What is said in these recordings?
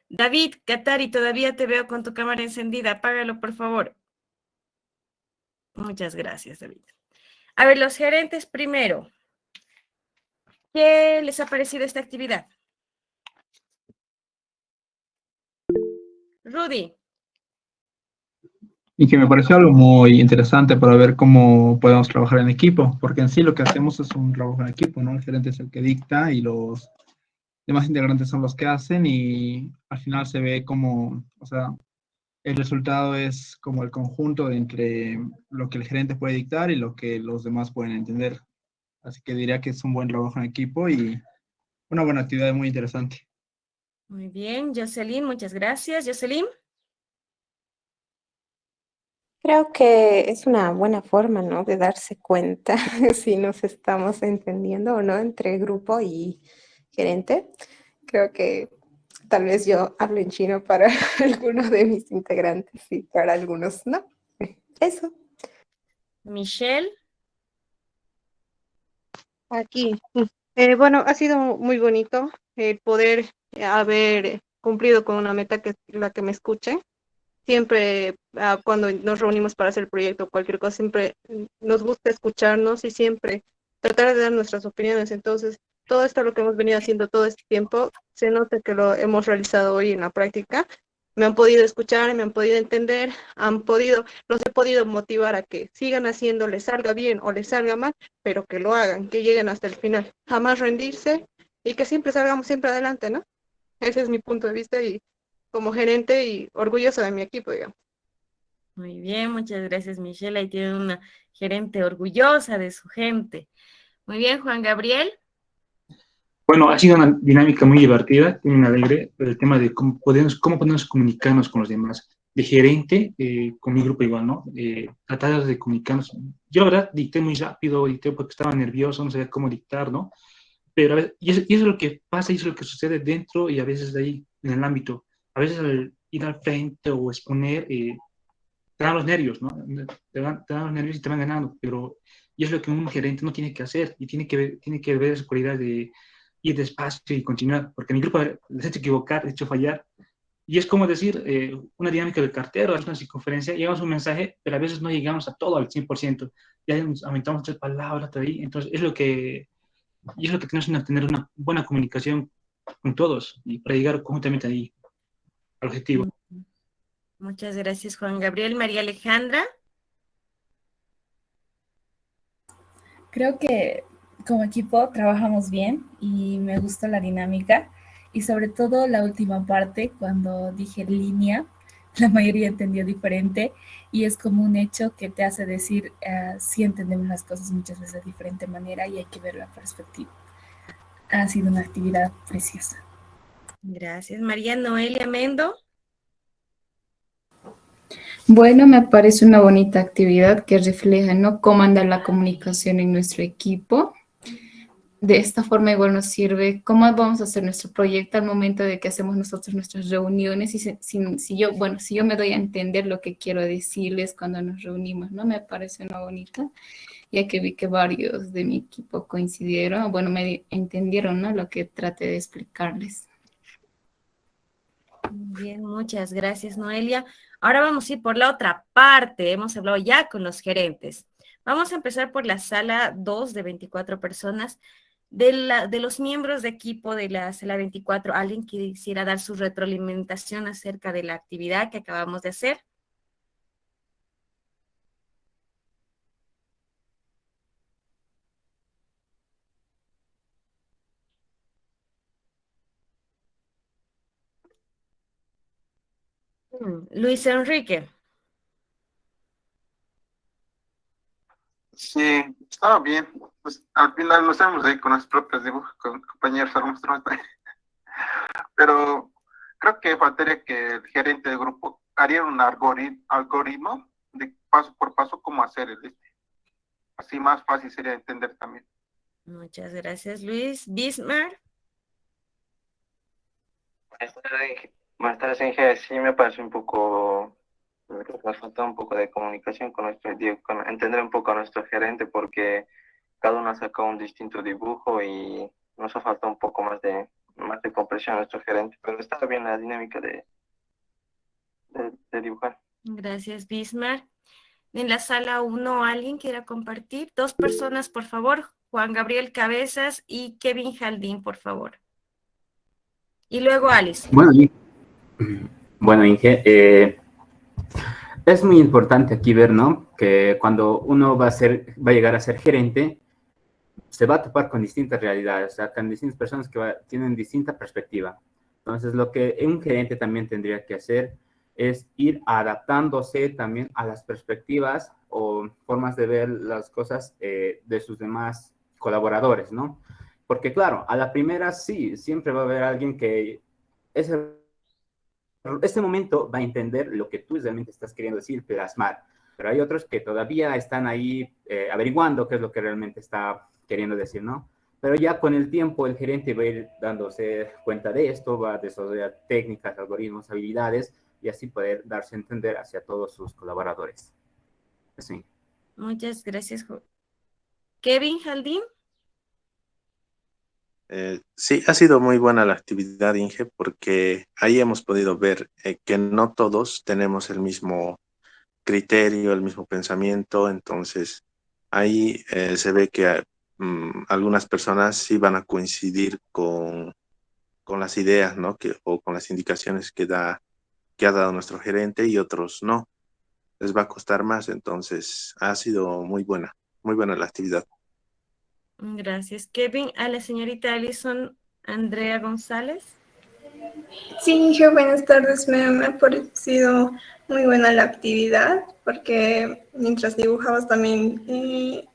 David, Katari, todavía te veo con tu cámara encendida. Apágalo, por favor. Muchas gracias, David. A ver, los gerentes primero. ¿Qué les ha parecido esta actividad? Rudy. Y que me pareció algo muy interesante para ver cómo podemos trabajar en equipo, porque en sí lo que hacemos es un trabajo en equipo, ¿no? El gerente es el que dicta y los demás integrantes son los que hacen y al final se ve como, o sea, el resultado es como el conjunto entre lo que el gerente puede dictar y lo que los demás pueden entender. Así que diría que es un buen trabajo en equipo y una buena actividad muy interesante. Muy bien, Jocelyn, muchas gracias. Jocelyn. Creo que es una buena forma, ¿no? De darse cuenta si nos estamos entendiendo o no entre grupo y gerente. Creo que tal vez yo hablo en chino para algunos de mis integrantes y para algunos no. Eso. Michelle. Aquí. Bueno, ha sido muy bonito el poder haber cumplido con una meta que es la que me escuche. Siempre cuando nos reunimos para hacer el proyecto o cualquier cosa, siempre nos gusta escucharnos y siempre tratar de dar nuestras opiniones. Entonces, todo esto lo que hemos venido haciendo todo este tiempo, se nota que lo hemos realizado hoy en la práctica. Me han podido escuchar, me han podido entender, los he podido motivar a que sigan haciendo, les salga bien o les salga mal, pero que lo hagan, que lleguen hasta el final, jamás rendirse y que siempre salgamos siempre adelante, ¿no? Ese es mi punto de vista y como gerente y orgullosa de mi equipo, digamos. Muy bien, muchas gracias, Michelle. Ahí tiene una gerente orgullosa de su gente. Muy bien, Juan Gabriel. Bueno, ha sido una dinámica muy divertida, muy alegre, el tema de cómo podemos comunicarnos con los demás. De gerente, con mi grupo igual, ¿no? Tratar de comunicarnos. Yo, la verdad, dicté muy rápido, dicté porque estaba nervioso, no sabía cómo dictar, ¿no? Pero, a veces, y eso es lo que pasa, y eso es lo que sucede dentro y a veces de ahí, en el ámbito. A veces al ir al frente o exponer, te dan los nervios, ¿no? Te dan los nervios y te van ganando, pero y es lo que un gerente no tiene que hacer y tiene que ver esa cualidad de ir despacio y continuar, porque mi grupo les ha hecho equivocar, les ha hecho fallar, y es como decir, una dinámica del cartero, es una circunferencia, llegamos a un mensaje, pero a veces no llegamos a todo al 100%, ya nos aumentamos 3 palabras ahí, entonces y es lo que tenemos que tener una buena comunicación con todos y para llegar conjuntamente ahí al objetivo. Muchas gracias, Juan Gabriel. María Alejandra. Creo que como equipo trabajamos bien y me gusta la dinámica y sobre todo la última parte cuando dije línea, la mayoría entendió diferente y es como un hecho que te hace decir sí entendemos las cosas muchas veces de diferente manera y hay que ver la perspectiva. Ha sido una actividad preciosa. Gracias. María Noelia Mendo. Bueno, me parece una bonita actividad que refleja, ¿no?, cómo anda la comunicación en nuestro equipo. De esta forma igual nos sirve cómo vamos a hacer nuestro proyecto al momento de que hacemos nosotros nuestras reuniones y si yo me doy a entender lo que quiero decirles cuando nos reunimos, ¿no? Me parece una bonita, ya que vi que varios de mi equipo coincidieron, bueno, me entendieron, ¿no?, lo que traté de explicarles. Bien, muchas gracias, Noelia. Ahora vamos a ir por la otra parte. Hemos hablado ya con los gerentes. Vamos a empezar por la sala 2 de 24 personas. De los miembros de equipo de la sala 24, ¿alguien quisiera dar su retroalimentación acerca de la actividad que acabamos de hacer? Luis Enrique. Sí, estaba bien. Pues al final nos hemos ahí con los propios dibujos, con compañeros nuestros. Pero creo que faltaría que el gerente del grupo haría un algoritmo de paso por paso cómo hacer así más fácil sería entender también. Muchas gracias, Luis. Bismarck. Buenas tardes, Inge. Sí, me parece un poco, creo que nos falta un poco de comunicación con entender un poco a nuestro gerente porque cada uno ha sacado un distinto dibujo y nos ha faltado un poco más más de comprensión a nuestro gerente, pero está bien la dinámica de dibujar. Gracias, Bismar. En la sala 1, ¿alguien quiera compartir? 2 personas, por favor. Juan Gabriel Cabezas y Kevin Jaldín, por favor. Y luego Alice. Bueno, Inge, es muy importante aquí ver, ¿no? Que cuando uno va a llegar a ser gerente, se va a topar con distintas realidades, o sea, con distintas personas que tienen distinta perspectiva. Entonces, lo que un gerente también tendría que hacer es ir adaptándose también a las perspectivas o formas de ver las cosas de sus demás colaboradores, ¿no? Porque, claro, a la primera sí, siempre va a haber alguien que este momento va a entender lo que tú realmente estás queriendo decir, plasmar. Pero hay otros que todavía están ahí averiguando qué es lo que realmente está queriendo decir, ¿no? Pero ya con el tiempo el gerente va a ir dándose cuenta de esto, va a desarrollar técnicas, algoritmos, habilidades y así poder darse a entender hacia todos sus colaboradores. Así. Muchas gracias. Kevin Jaldín. Sí, ha sido muy buena la actividad, Inge, porque ahí hemos podido ver que no todos tenemos el mismo criterio, el mismo pensamiento, entonces ahí se ve que algunas personas sí van a coincidir con las ideas, ¿no? O con las indicaciones que ha dado nuestro gerente y otros no. Les va a costar más, entonces ha sido muy buena la actividad. Gracias, Kevin. A la señorita Alison Andrea González. Sí, Inge, buenas tardes. Me ha parecido muy buena la actividad porque mientras dibujabas también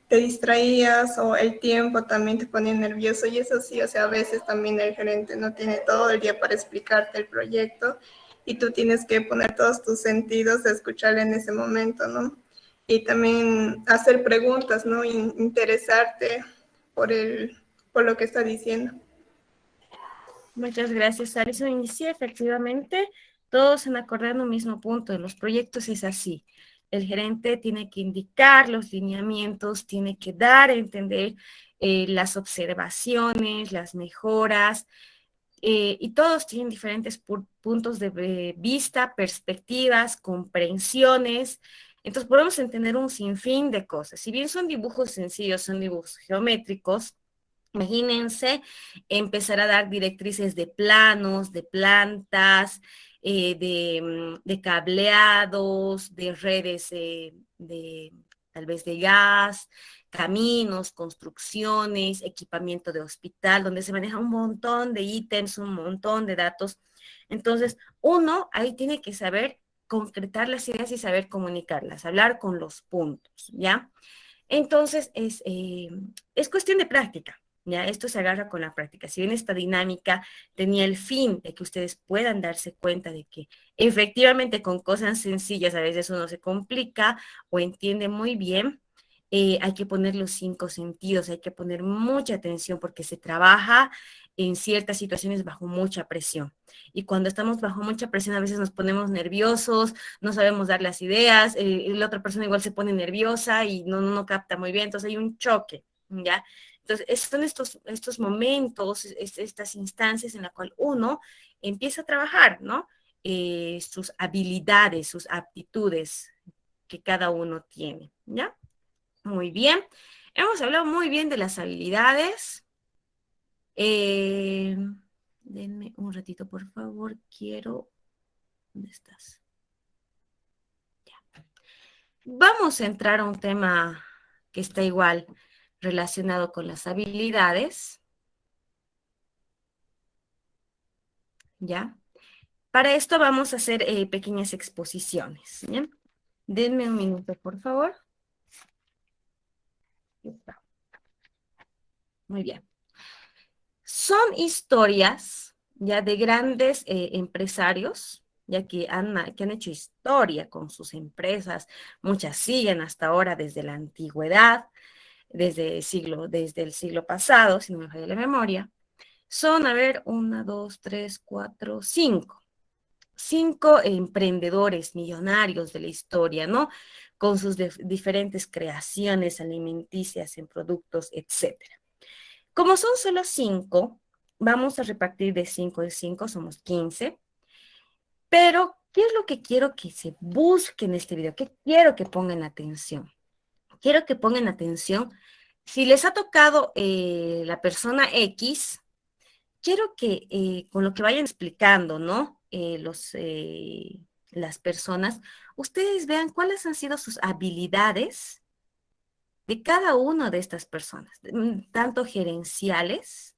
te distraías o el tiempo también te ponía nervioso y eso sí, o sea, a veces también el gerente no tiene todo el día para explicarte el proyecto y tú tienes que poner todos tus sentidos a escucharle en ese momento, ¿no? Y también hacer preguntas, ¿no? Interesarte por lo que está diciendo. Muchas gracias, Alison. Y sí, efectivamente, todos han acordado un mismo punto. En los proyectos es así. El gerente tiene que indicar los lineamientos, tiene que dar a entender las observaciones, las mejoras, y todos tienen diferentes puntos de vista, perspectivas, comprensiones. Entonces podemos entender un sinfín de cosas. Si bien son dibujos sencillos, son dibujos geométricos, imagínense empezar a dar directrices de planos, de plantas, de cableados, de redes tal vez de gas, caminos, construcciones, equipamiento de hospital, donde se maneja un montón de ítems, un montón de datos. Entonces, uno ahí tiene que saber concretar las ideas y saber comunicarlas, hablar con los puntos, ¿ya? Entonces, es cuestión de práctica. ¿Ya? Esto se agarra con la práctica. Si bien esta dinámica tenía el fin de que ustedes puedan darse cuenta de que efectivamente con cosas sencillas a veces uno se complica o entiende muy bien, hay que poner los 5 sentidos, hay que poner mucha atención porque se trabaja en ciertas situaciones bajo mucha presión. Y cuando estamos bajo mucha presión a veces nos ponemos nerviosos, no sabemos dar las ideas, la otra persona igual se pone nerviosa y no capta muy bien, entonces hay un choque, ¿ya? Entonces, son estos momentos, estas instancias en las cuales uno empieza a trabajar, ¿no? Sus habilidades, sus aptitudes que cada uno tiene, ¿ya? Muy bien. Hemos hablado muy bien de las habilidades. Denme un ratito, por favor. ¿Dónde estás? Ya. Vamos a entrar a un tema que está igual relacionado con las habilidades. ¿Ya? Para esto vamos a hacer pequeñas exposiciones. ¿Ya? Denme un minuto, por favor. Muy bien. Son historias ya de grandes empresarios, ya que han hecho historia con sus empresas. Muchas siguen hasta ahora desde la antigüedad, desde el siglo pasado, si no me falla la memoria. Son, a ver, 1, 2, 3, 4, 5. 5 emprendedores millonarios de la historia, ¿no? Con sus diferentes creaciones alimenticias en productos, etc. Como son solo 5, vamos a repartir de 5 en 5, somos 15. Pero, ¿qué es lo que quiero que se busque en este video? ¿Qué quiero que pongan atención? Quiero que pongan atención, si les ha tocado la persona X, quiero que con lo que vayan explicando, ¿no? Las personas, ustedes vean cuáles han sido sus habilidades de cada una de estas personas, tanto gerenciales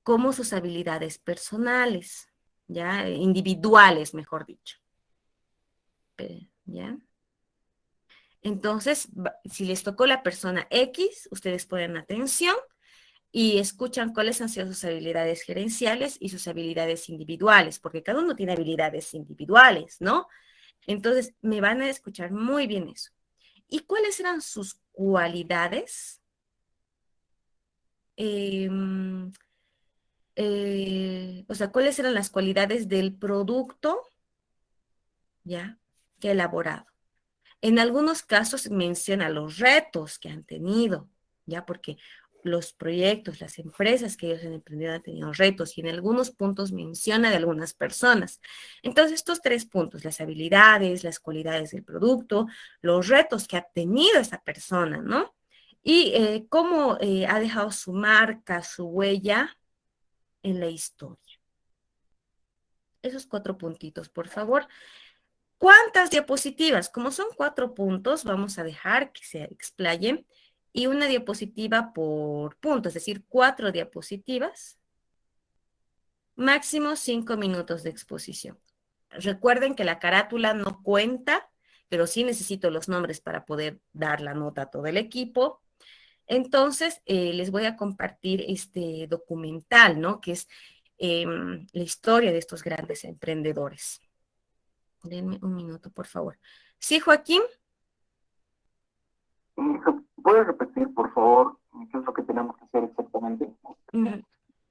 como sus habilidades personales, ¿ya? Individuales, mejor dicho. ¿Ya? Entonces, si les tocó la persona X, ustedes ponen atención y escuchan cuáles han sido sus habilidades gerenciales y sus habilidades individuales, porque cada uno tiene habilidades individuales, ¿no? Entonces, me van a escuchar muy bien eso. ¿Y cuáles eran sus cualidades? O sea, ¿cuáles eran las cualidades del producto, ya, que he elaborado? En algunos casos menciona los retos que han tenido, ya, porque los proyectos, las empresas que ellos han emprendido han tenido retos y en algunos puntos menciona de algunas personas. Entonces, estos 3 puntos, las habilidades, las cualidades del producto, los retos que ha tenido esa persona, ¿no? Y cómo ha dejado su marca, su huella en la historia. Esos 4 puntitos, por favor. ¿Cuántas diapositivas? Como son 4 puntos, vamos a dejar que se explayen y una diapositiva por punto, es decir, 4 diapositivas, máximo 5 minutos de exposición. Recuerden que la carátula no cuenta, pero sí necesito los nombres para poder dar la nota a todo el equipo. Entonces, les voy a compartir este documental, ¿no? Que es la historia de estos grandes emprendedores. Denme un minuto, por favor. ¿Sí, Joaquín? ¿Puedes repetir, por favor, qué es lo que tenemos que hacer exactamente?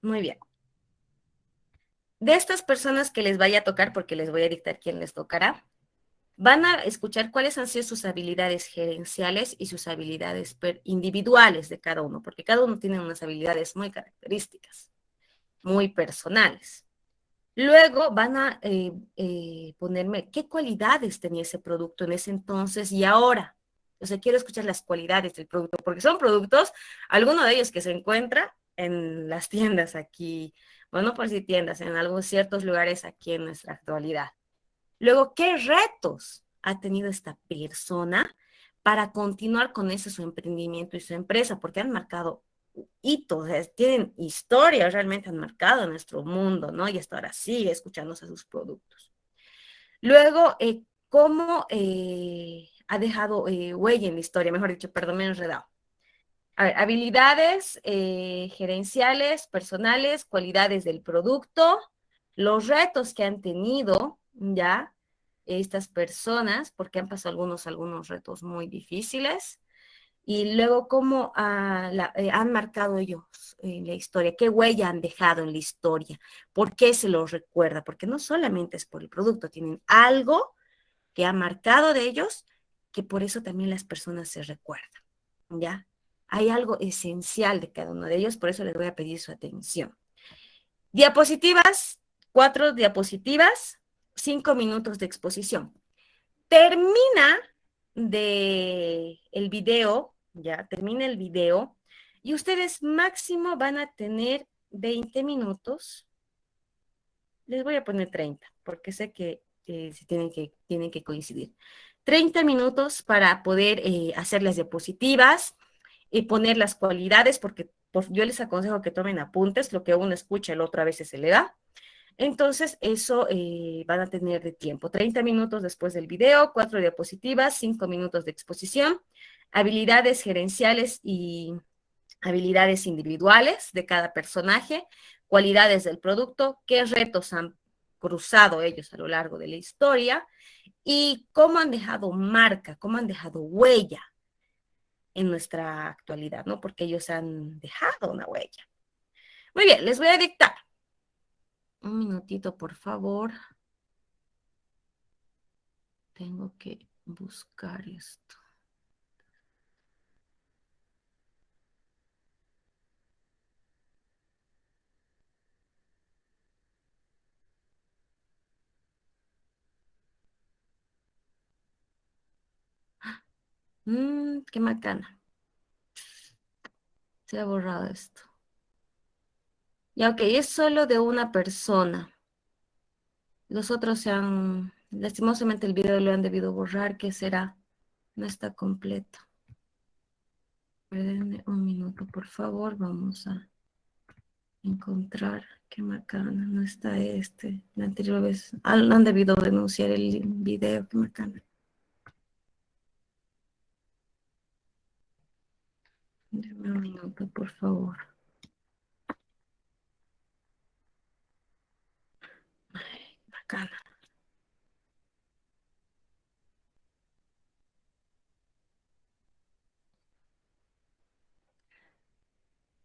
Muy bien. De estas personas que les vaya a tocar, porque les voy a dictar quién les tocará, van a escuchar cuáles han sido sus habilidades gerenciales y sus habilidades individuales de cada uno, porque cada uno tiene unas habilidades muy características, muy personales. Luego van a ponerme qué cualidades tenía ese producto en ese entonces y ahora. O sea, quiero escuchar las cualidades del producto, porque son productos, alguno de ellos que se encuentra en las tiendas aquí, bueno, por si tiendas, en algunos ciertos lugares aquí en nuestra actualidad. Luego, ¿qué retos ha tenido esta persona para continuar con ese su emprendimiento y su empresa? Porque han marcado hitos, tienen historia, realmente han marcado nuestro mundo, ¿no? Y hasta ahora sigue escuchándose sus productos. Luego, ¿cómo ha dejado huella en la historia? Mejor dicho, perdón, me he enredado. A ver, habilidades gerenciales, personales, cualidades del producto, los retos que han tenido, ¿ya? Estas personas, porque han pasado algunos retos muy difíciles, y luego cómo han marcado ellos en la historia, qué huella han dejado en la historia, por qué se los recuerda, porque no solamente es por el producto, tienen algo que ha marcado de ellos, que por eso también las personas se recuerdan, ¿ya? Hay algo esencial de cada uno de ellos, por eso les voy a pedir su atención. Diapositivas, 4 diapositivas, 5 minutos de exposición. Termina el video, ya termina el video, y ustedes máximo van a tener 20 minutos. Les voy a poner 30, porque sé que tienen que coincidir. 30 minutos para poder hacer las diapositivas y poner las cualidades, porque yo les aconsejo que tomen apuntes, lo que uno escucha, el otro a veces se le da. Entonces, eso van a tener de tiempo. 30 minutos después del video, 4 diapositivas, 5 minutos de exposición, habilidades gerenciales y habilidades individuales de cada personaje, cualidades del producto, qué retos han cruzado ellos a lo largo de la historia y cómo han dejado marca, cómo han dejado huella en nuestra actualidad, ¿no? Porque ellos han dejado una huella. Muy bien, les voy a dictar. Un minutito, por favor. Tengo que buscar esto. Qué macana. Se ha borrado esto. Ya, ok, es solo de una persona. Los otros se han... Lastimosamente el video lo han debido borrar. ¿Qué será? No está completo. Denme un minuto, por favor. Vamos a encontrar. Qué macana. No está este. La anterior vez han debido denunciar el video. Qué macana. Denme un minuto, por favor. Ay, bacana.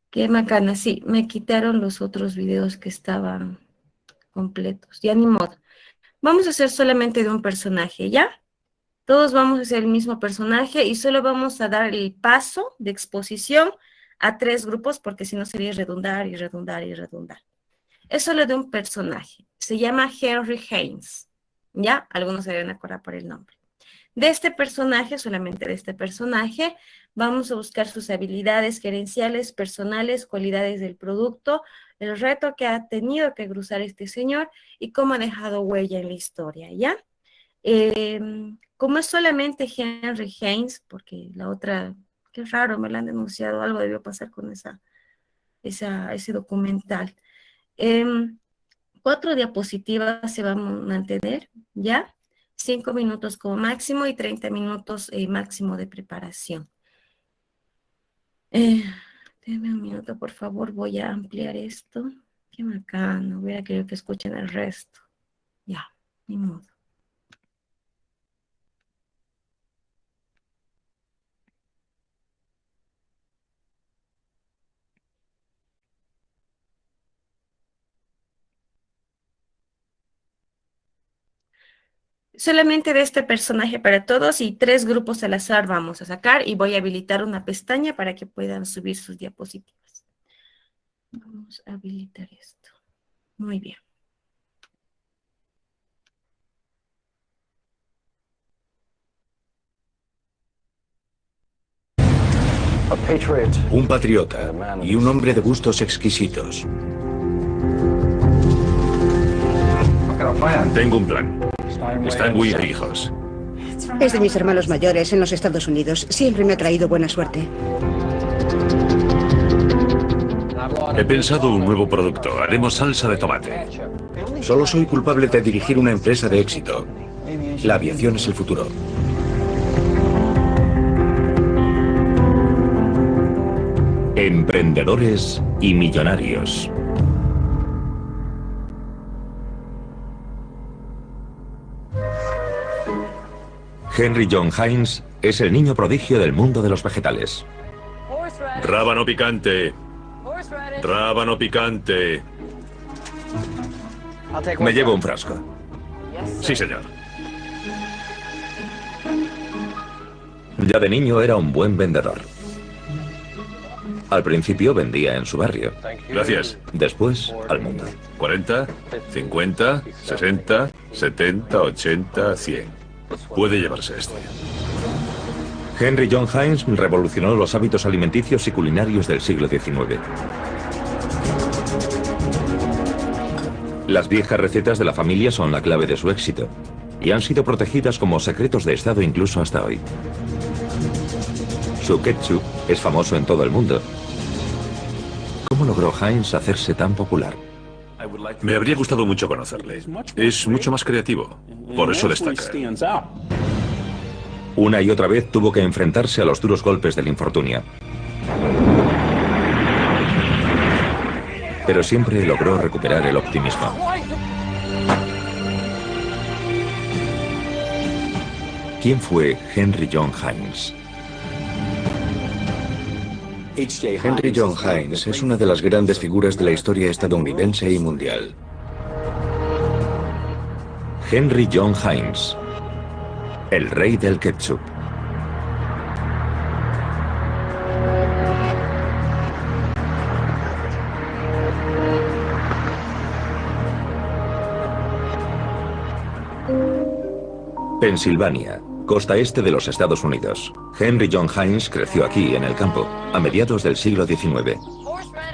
Qué macana, sí, me quitaron los otros videos que estaban completos. Ya ni modo. Vamos a hacer solamente de un personaje, ¿ya? Todos vamos a hacer el mismo personaje y solo vamos a dar el paso de exposición a 3 grupos porque si no sería redundar y redundar y redundar. Es solo de un personaje. Se llama Henry Haynes, ¿ya? Algunos se deben acordar por el nombre. De este personaje, solamente de este personaje, vamos a buscar sus habilidades gerenciales, personales, cualidades del producto, el reto que ha tenido que cruzar este señor y cómo ha dejado huella en la historia, ¿ya? Como es solamente Henry Haynes, porque la otra, qué raro, me la han denunciado, algo debió pasar con ese documental. 4 diapositivas se van a mantener, ¿ya? 5 minutos como máximo y 30 minutos máximo de preparación. Denme un minuto, por favor, voy a ampliar esto. Qué bacano, hubiera querido que escuchen el resto. Ya, ni modo. Solamente de este personaje para todos y 3 grupos al azar vamos a sacar y voy a habilitar una pestaña para que puedan subir sus diapositivas. Vamos a habilitar esto. Muy bien. Un patriota y un hombre de gustos exquisitos. Tengo un plan. Está en Wii, hijos. Es de mis hermanos mayores en los Estados Unidos. Siempre me ha traído buena suerte. He pensado un nuevo producto. Haremos salsa de tomate. Solo soy culpable de dirigir una empresa de éxito. La aviación es el futuro. Emprendedores y millonarios. Henry John Haynes es el niño prodigio del mundo de los vegetales. Rábano picante. Rábano picante. Me llevo un frasco. Sí, señor. Ya de niño era un buen vendedor. Al principio vendía en su barrio. Gracias. Después, al mundo. 40, 50, 60, 70, 80, 100. Puede llevarse este. Henry John Haynes revolucionó los hábitos alimenticios y culinarios del siglo XIX. Las viejas recetas de la familia son la clave de su éxito y han sido protegidas como secretos de Estado incluso hasta hoy. Su ketchup es famoso en todo el mundo. ¿Cómo logró Haynes hacerse tan popular? Me habría gustado mucho conocerle. Es mucho más creativo. Por eso destaca. Una y otra vez tuvo que enfrentarse a los duros golpes del infortunio. Pero siempre logró recuperar el optimismo. ¿Quién fue Henry John Haynes? Henry John Haynes es una de las grandes figuras de la historia estadounidense y mundial. Henry John Haynes, el rey del ketchup. Pensilvania, costa este de los Estados Unidos. Henry John Heinz creció aquí, en el campo, a mediados del siglo XIX.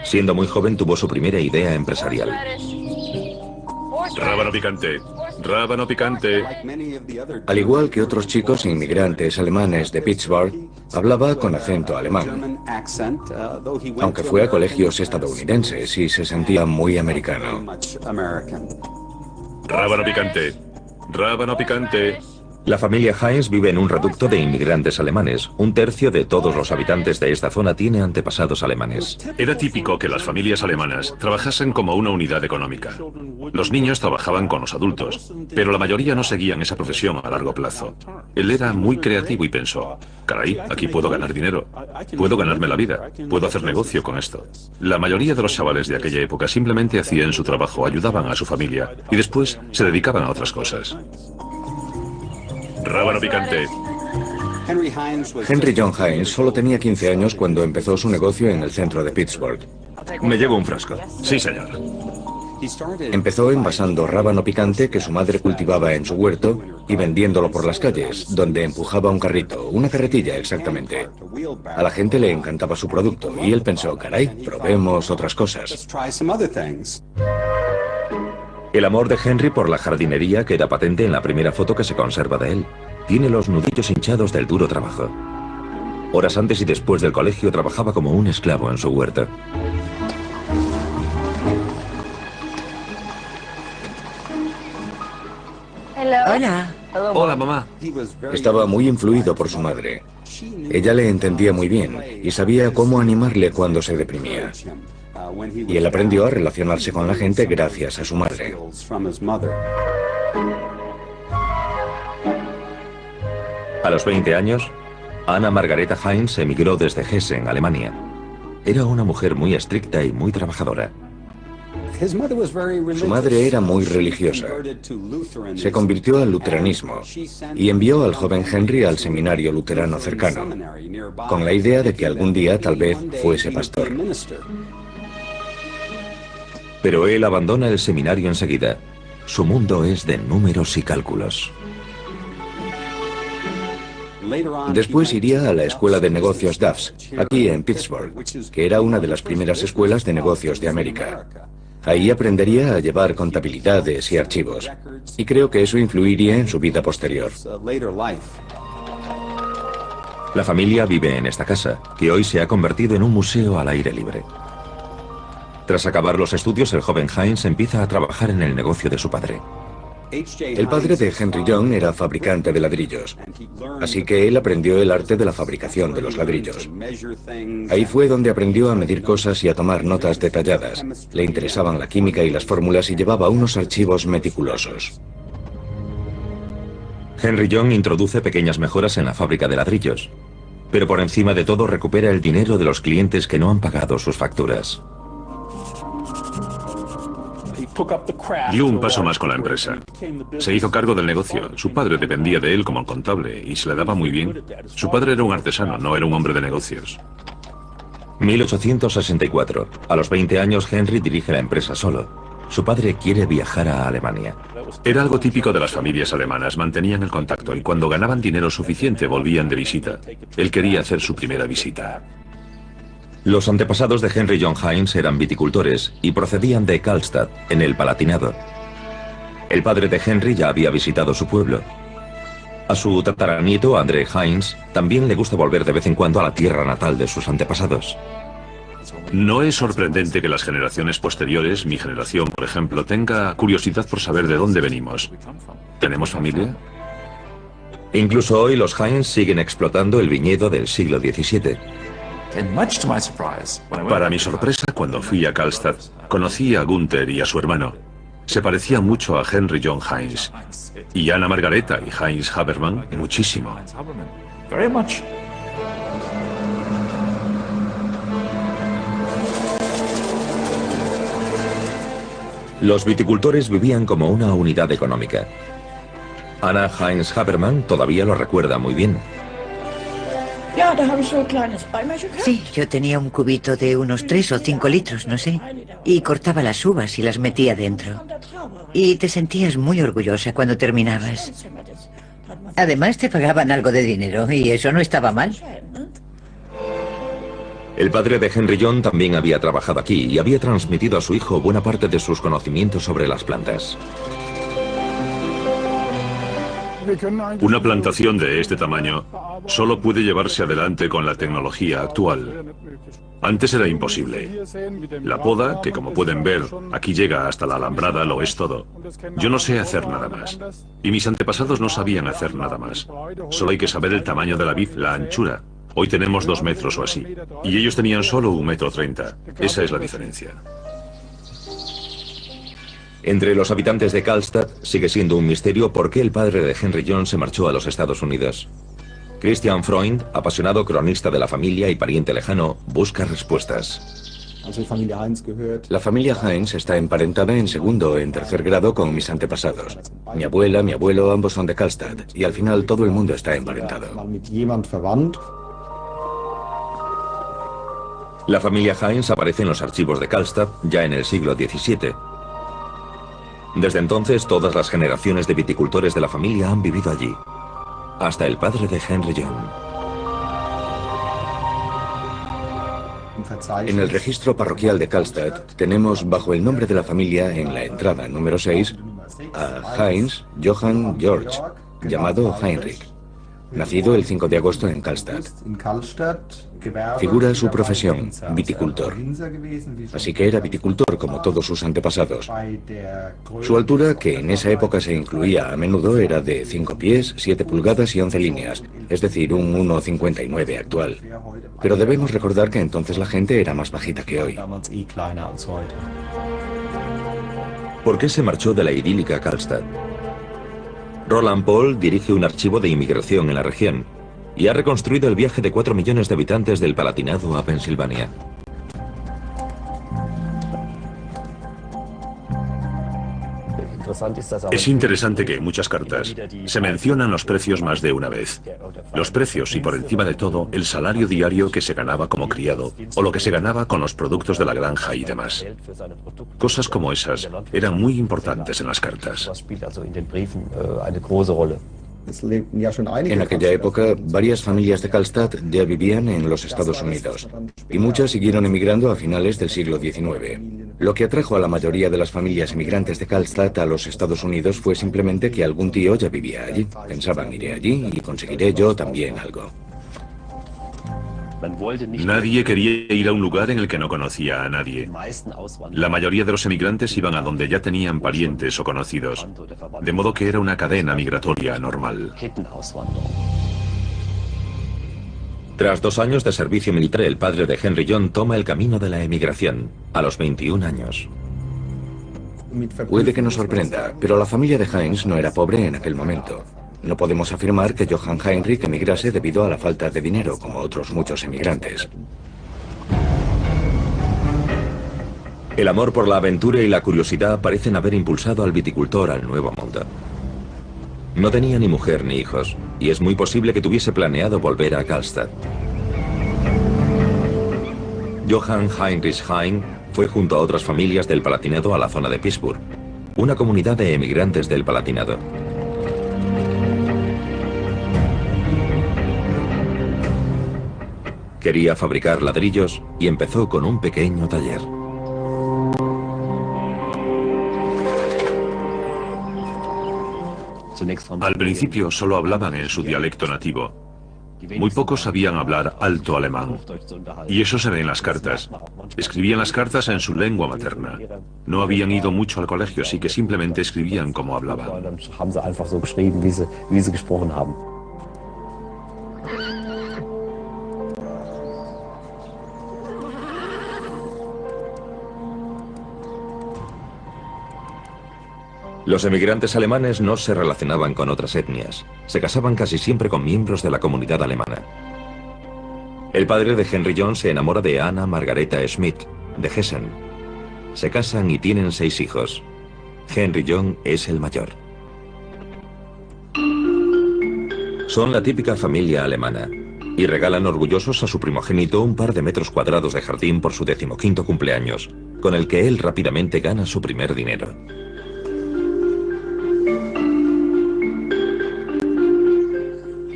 Siendo muy joven tuvo su primera idea empresarial. Rábano picante. Rábano picante. Al igual que otros chicos inmigrantes alemanes de Pittsburgh, hablaba con acento alemán, aunque fue a colegios estadounidenses y se sentía muy americano. Rábano picante. Rábano picante. La familia Heinz vive en un reducto de inmigrantes alemanes. Un tercio de todos los habitantes de esta zona tiene antepasados alemanes. Era típico que las familias alemanas trabajasen como una unidad económica. Los niños trabajaban con los adultos, pero la mayoría no seguían esa profesión a largo plazo. Él era muy creativo y pensó, caray, aquí puedo ganar dinero, puedo ganarme la vida, puedo hacer negocio con esto. La mayoría de los chavales de aquella época simplemente hacían su trabajo, ayudaban a su familia y después se dedicaban a otras cosas. Rábano picante. Henry John Heinz solo tenía 15 años cuando empezó su negocio en el centro de Pittsburgh. Me llevo un frasco. Sí, señor. Empezó envasando rábano picante que su madre cultivaba en su huerto y vendiéndolo por las calles, donde empujaba un carrito, una carretilla exactamente. A la gente le encantaba su producto y él pensó, caray, probemos otras cosas. El amor de Henry por la jardinería queda patente en la primera foto que se conserva de él. Tiene los nudillos hinchados del duro trabajo. Horas antes y después del colegio trabajaba como un esclavo en su huerta. Hola. Hola, mamá. Estaba muy influido por su madre. Ella le entendía muy bien y sabía cómo animarle cuando se deprimía. Y él aprendió a relacionarse con la gente gracias a su madre. A los 20 años, Anna Margareta Heinz emigró desde Hessen, Alemania. Era una mujer muy estricta y muy trabajadora. Su madre era muy religiosa. Se convirtió al luteranismo y envió al joven Henry al seminario luterano cercano, con la idea de que algún día tal vez fuese pastor. Pero él abandona el seminario enseguida. Su mundo es de números y cálculos. Después iría a la Escuela de Negocios Duff's, aquí en Pittsburgh, que era una de las primeras escuelas de negocios de América. Ahí aprendería a llevar contabilidades y archivos, y creo que eso influiría en su vida posterior. La familia vive en esta casa, que hoy se ha convertido en un museo al aire libre. Tras acabar los estudios, el joven Heinz empieza a trabajar en el negocio de su padre. El padre de Henry John era fabricante de ladrillos, así que él aprendió el arte de la fabricación de los ladrillos. Ahí fue donde aprendió a medir cosas y a tomar notas detalladas. Le interesaban la química y las fórmulas y llevaba unos archivos meticulosos. Henry John introduce pequeñas mejoras en la fábrica de ladrillos, pero por encima de todo recupera el dinero de los clientes que no han pagado sus facturas. Dio un paso más con la empresa. Se hizo cargo del negocio. Su padre dependía de él como contable y se le daba muy bien. Su padre era un artesano, no era un hombre de negocios. 1864. A los 20 años, Henry dirige la empresa solo. Su padre quiere viajar a Alemania. Era algo típico de las familias alemanas. Mantenían el contacto y cuando ganaban dinero suficiente volvían de visita. Él quería hacer su primera visita. Los antepasados de Henry John Heinz eran viticultores y procedían de Karlstadt, en el Palatinado. El padre de Henry ya había visitado su pueblo. A su tataranieto, André Heinz, también le gusta volver de vez en cuando a la tierra natal de sus antepasados. No es sorprendente que las generaciones posteriores, mi generación por ejemplo, tenga curiosidad por saber de dónde venimos. ¿Tenemos familia? Incluso hoy los Heinz siguen explotando el viñedo del siglo XVII. Para mi sorpresa, cuando fui a Karlstadt, conocí a Gunther y a su hermano. Se parecía mucho a Henry John Heinz. Y Anna Margareta y Heinz Habermann, muchísimo. Los viticultores vivían como una unidad económica. Anna Heinz Habermann todavía lo recuerda muy bien. Sí, yo tenía un cubito de unos 3 o 5 litros, no sé, y cortaba las uvas y las metía dentro. Y te sentías muy orgullosa cuando terminabas. Además, te pagaban algo de dinero y eso no estaba mal. El padre de Henry John también había trabajado aquí y había transmitido a su hijo buena parte de sus conocimientos sobre las plantas. Una plantación de este tamaño solo puede llevarse adelante con la tecnología actual. Antes era imposible. La poda, que como pueden ver, aquí llega hasta la alambrada, lo es todo. Yo no sé hacer nada más. Y mis antepasados no sabían hacer nada más. Solo hay que saber el tamaño de la vid, la anchura. Hoy tenemos 2 metros o así. Y ellos tenían solo 1,30 m. Esa es la diferencia. Entre los habitantes de Karlstad sigue siendo un misterio por qué el padre de Henry John se marchó a los Estados Unidos. Christian Freund, apasionado cronista de la familia y pariente lejano, busca respuestas. La familia Heinz está emparentada en segundo o en tercer grado con mis antepasados. Mi abuela, mi abuelo, ambos son de Karlstad, y al final todo el mundo está emparentado. La familia Heinz aparece en los archivos de Karlstad ya en el siglo XVII. Desde entonces, todas las generaciones de viticultores de la familia han vivido allí, hasta el padre de Henry John. En el registro parroquial de Karlstad tenemos bajo el nombre de la familia en la entrada número 6 a Heinz Johann Georg, llamado Heinrich, nacido el 5 de agosto en Karlstad. Figura su profesión, viticultor. Así que era viticultor como todos sus antepasados. Su altura, que en esa época se incluía a menudo, era de 5 pies, 7 pulgadas y 11 líneas, es decir, un 1,59 actual. Pero debemos recordar que entonces la gente era más bajita que hoy. ¿Por qué se marchó de la idílica Karlstad? Roland Paul dirige un archivo de inmigración en la región y ha reconstruido el viaje de 4 millones de habitantes del Palatinado a Pensilvania. Es interesante que en muchas cartas se mencionan los precios más de una vez. Los precios y por encima de todo el salario diario que se ganaba como criado o lo que se ganaba con los productos de la granja y demás. Cosas como esas eran muy importantes en las cartas. En aquella época, varias familias de Karlstad ya vivían en los Estados Unidos y muchas siguieron emigrando a finales del siglo XIX. Lo que atrajo a la mayoría de las familias emigrantes de Karlstad a los Estados Unidos fue simplemente que algún tío ya vivía allí. Pensaban, iré allí y conseguiré yo también algo. Nadie quería ir a un lugar en el que no conocía a nadie. La mayoría de los emigrantes iban a donde ya tenían parientes o conocidos, de modo que era una cadena migratoria normal. Tras 2 años de servicio militar, el padre de Henry John toma el camino de la emigración, a los 21 años. Puede que nos sorprenda, pero la familia de Heinz no era pobre en aquel momento. No podemos afirmar que Johann Heinrich emigrase debido a la falta de dinero, como otros muchos emigrantes. El amor por la aventura y la curiosidad parecen haber impulsado al viticultor al Nuevo Mundo. No tenía ni mujer ni hijos, y es muy posible que tuviese planeado volver a Karlstad. Johann Heinrich Hein fue junto a otras familias del Palatinado a la zona de Pittsburgh, una comunidad de emigrantes del Palatinado. Quería fabricar ladrillos y empezó con un pequeño taller. Al principio solo hablaban en su dialecto nativo. Muy pocos sabían hablar alto alemán. Y eso se ve en las cartas. Escribían las cartas en su lengua materna. No habían ido mucho al colegio, así que simplemente escribían como hablaban. Los emigrantes alemanes no se relacionaban con otras etnias. Se casaban casi siempre con miembros de la comunidad alemana. El padre de Henry John se enamora de Anna Margareta Schmidt, de Hessen. Se casan y tienen 6 hijos. Henry John es el mayor. Son la típica familia alemana y regalan orgullosos a su primogénito un par de metros cuadrados de jardín por su 15º cumpleaños, con el que él rápidamente gana su primer dinero.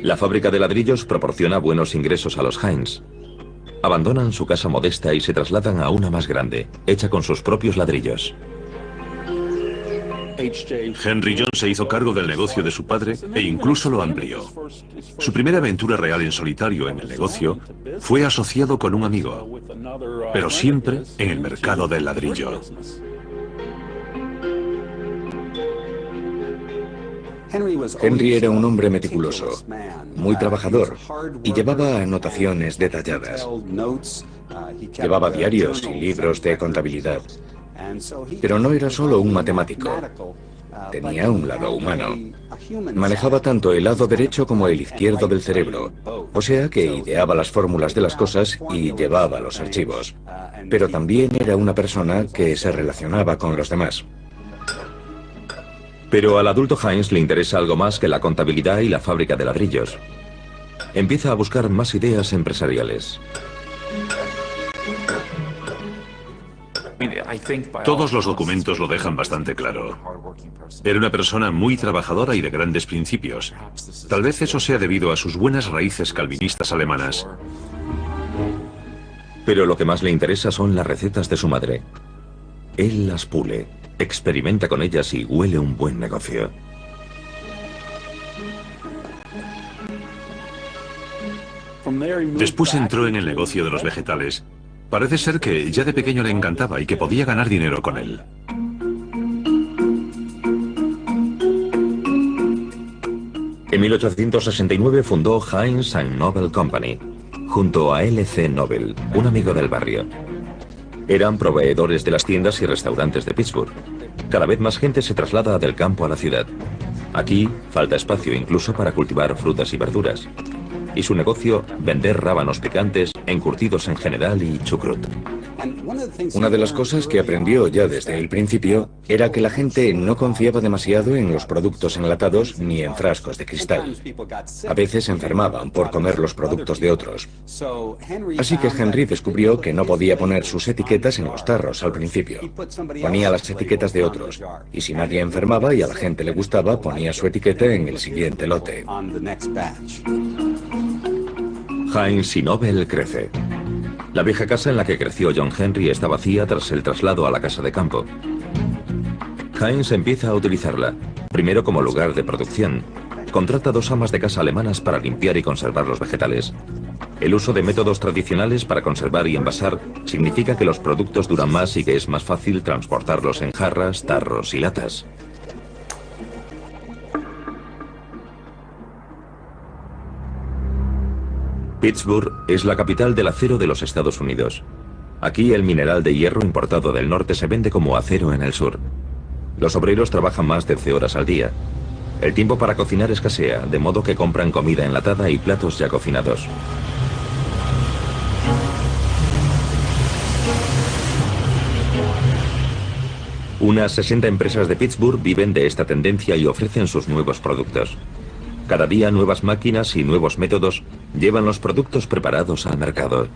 La fábrica de ladrillos proporciona buenos ingresos a los Heinz. Abandonan su casa modesta y se trasladan a una más grande, hecha con sus propios ladrillos. Henry John se hizo cargo del negocio de su padre e incluso lo amplió. Su primera aventura real en solitario en el negocio fue asociado con un amigo, pero siempre en el mercado del ladrillo. Henry era un hombre meticuloso, muy trabajador, y llevaba anotaciones detalladas. Llevaba diarios y libros de contabilidad. Pero no era solo un matemático. Tenía un lado humano. Manejaba tanto el lado derecho como el izquierdo del cerebro, o sea que ideaba las fórmulas de las cosas y llevaba los archivos. Pero también era una persona que se relacionaba con los demás. Pero al adulto Heinz le interesa algo más que la contabilidad y la fábrica de ladrillos. Empieza a buscar más ideas empresariales. Todos los documentos lo dejan bastante claro. Era una persona muy trabajadora y de grandes principios. Tal vez eso sea debido a sus buenas raíces calvinistas alemanas. Pero lo que más le interesa son las recetas de su madre. Él las pule, experimenta con ellas y huele un buen negocio. Después entró en el negocio de los vegetales. Parece ser que ya de pequeño le encantaba y que podía ganar dinero con él. En 1869 fundó Heinz & Nobel Company, junto a L.C. Nobel, un amigo del barrio. Eran proveedores de las tiendas y restaurantes de Pittsburgh. Cada vez más gente se traslada del campo a la ciudad. Aquí falta espacio incluso para cultivar frutas y verduras. Y su negocio, vender rábanos picantes, encurtidos en general y chucrut. Una de las cosas que aprendió ya desde el principio era que la gente no confiaba demasiado en los productos enlatados ni en frascos de cristal. A veces se enfermaban por comer los productos de otros. Así que Henry descubrió que no podía poner sus etiquetas en los tarros al principio. Ponía las etiquetas de otros, y si nadie enfermaba y a la gente le gustaba, ponía su etiqueta en el siguiente lote. Heinz y Nobel crece. La vieja casa en la que creció John Henry está vacía tras el traslado a la casa de campo. Heinz empieza a utilizarla, primero como lugar de producción. Contrata 2 amas de casa alemanas para limpiar y conservar los vegetales. El uso de métodos tradicionales para conservar y envasar significa que los productos duran más y que es más fácil transportarlos en jarras, tarros y latas. Pittsburgh es la capital del acero de los Estados Unidos. Aquí el mineral de hierro importado del norte se vende como acero en el sur. Los obreros trabajan más de 11 horas al día. El tiempo para cocinar escasea, de modo que compran comida enlatada y platos ya cocinados. Unas 60 empresas de Pittsburgh viven de esta tendencia y ofrecen sus nuevos productos. Cada día nuevas máquinas y nuevos métodos llevan los productos preparados al mercado.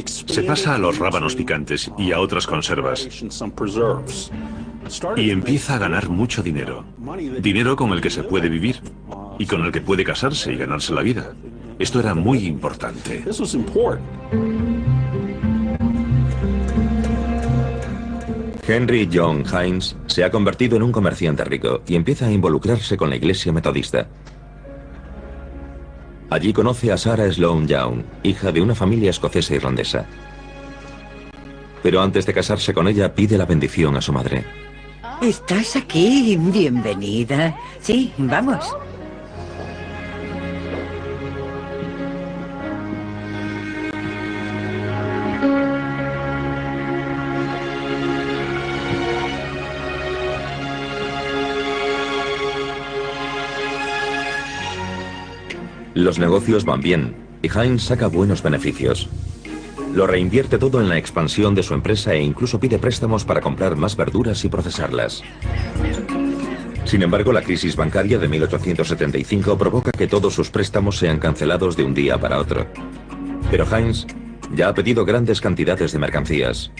Se pasa a los rábanos picantes y a otras conservas. Y empieza a ganar mucho dinero. Dinero con el que se puede vivir y con el que puede casarse y ganarse la vida. Esto era muy importante. Henry John Heinz se ha convertido en un comerciante rico y empieza a involucrarse con la iglesia metodista. Allí conoce a Sarah Sloan Young, hija de una familia escocesa irlandesa. Pero antes de casarse con ella pide la bendición a su madre. ¿Estás aquí? Bienvenida. Sí, vamos. Los negocios van bien y Heinz saca buenos beneficios. Lo reinvierte todo en la expansión de su empresa e incluso pide préstamos para comprar más verduras y procesarlas. Sin embargo, la crisis bancaria de 1875 provoca que todos sus préstamos sean cancelados de un día para otro. Pero Heinz ya ha pedido grandes cantidades de mercancías.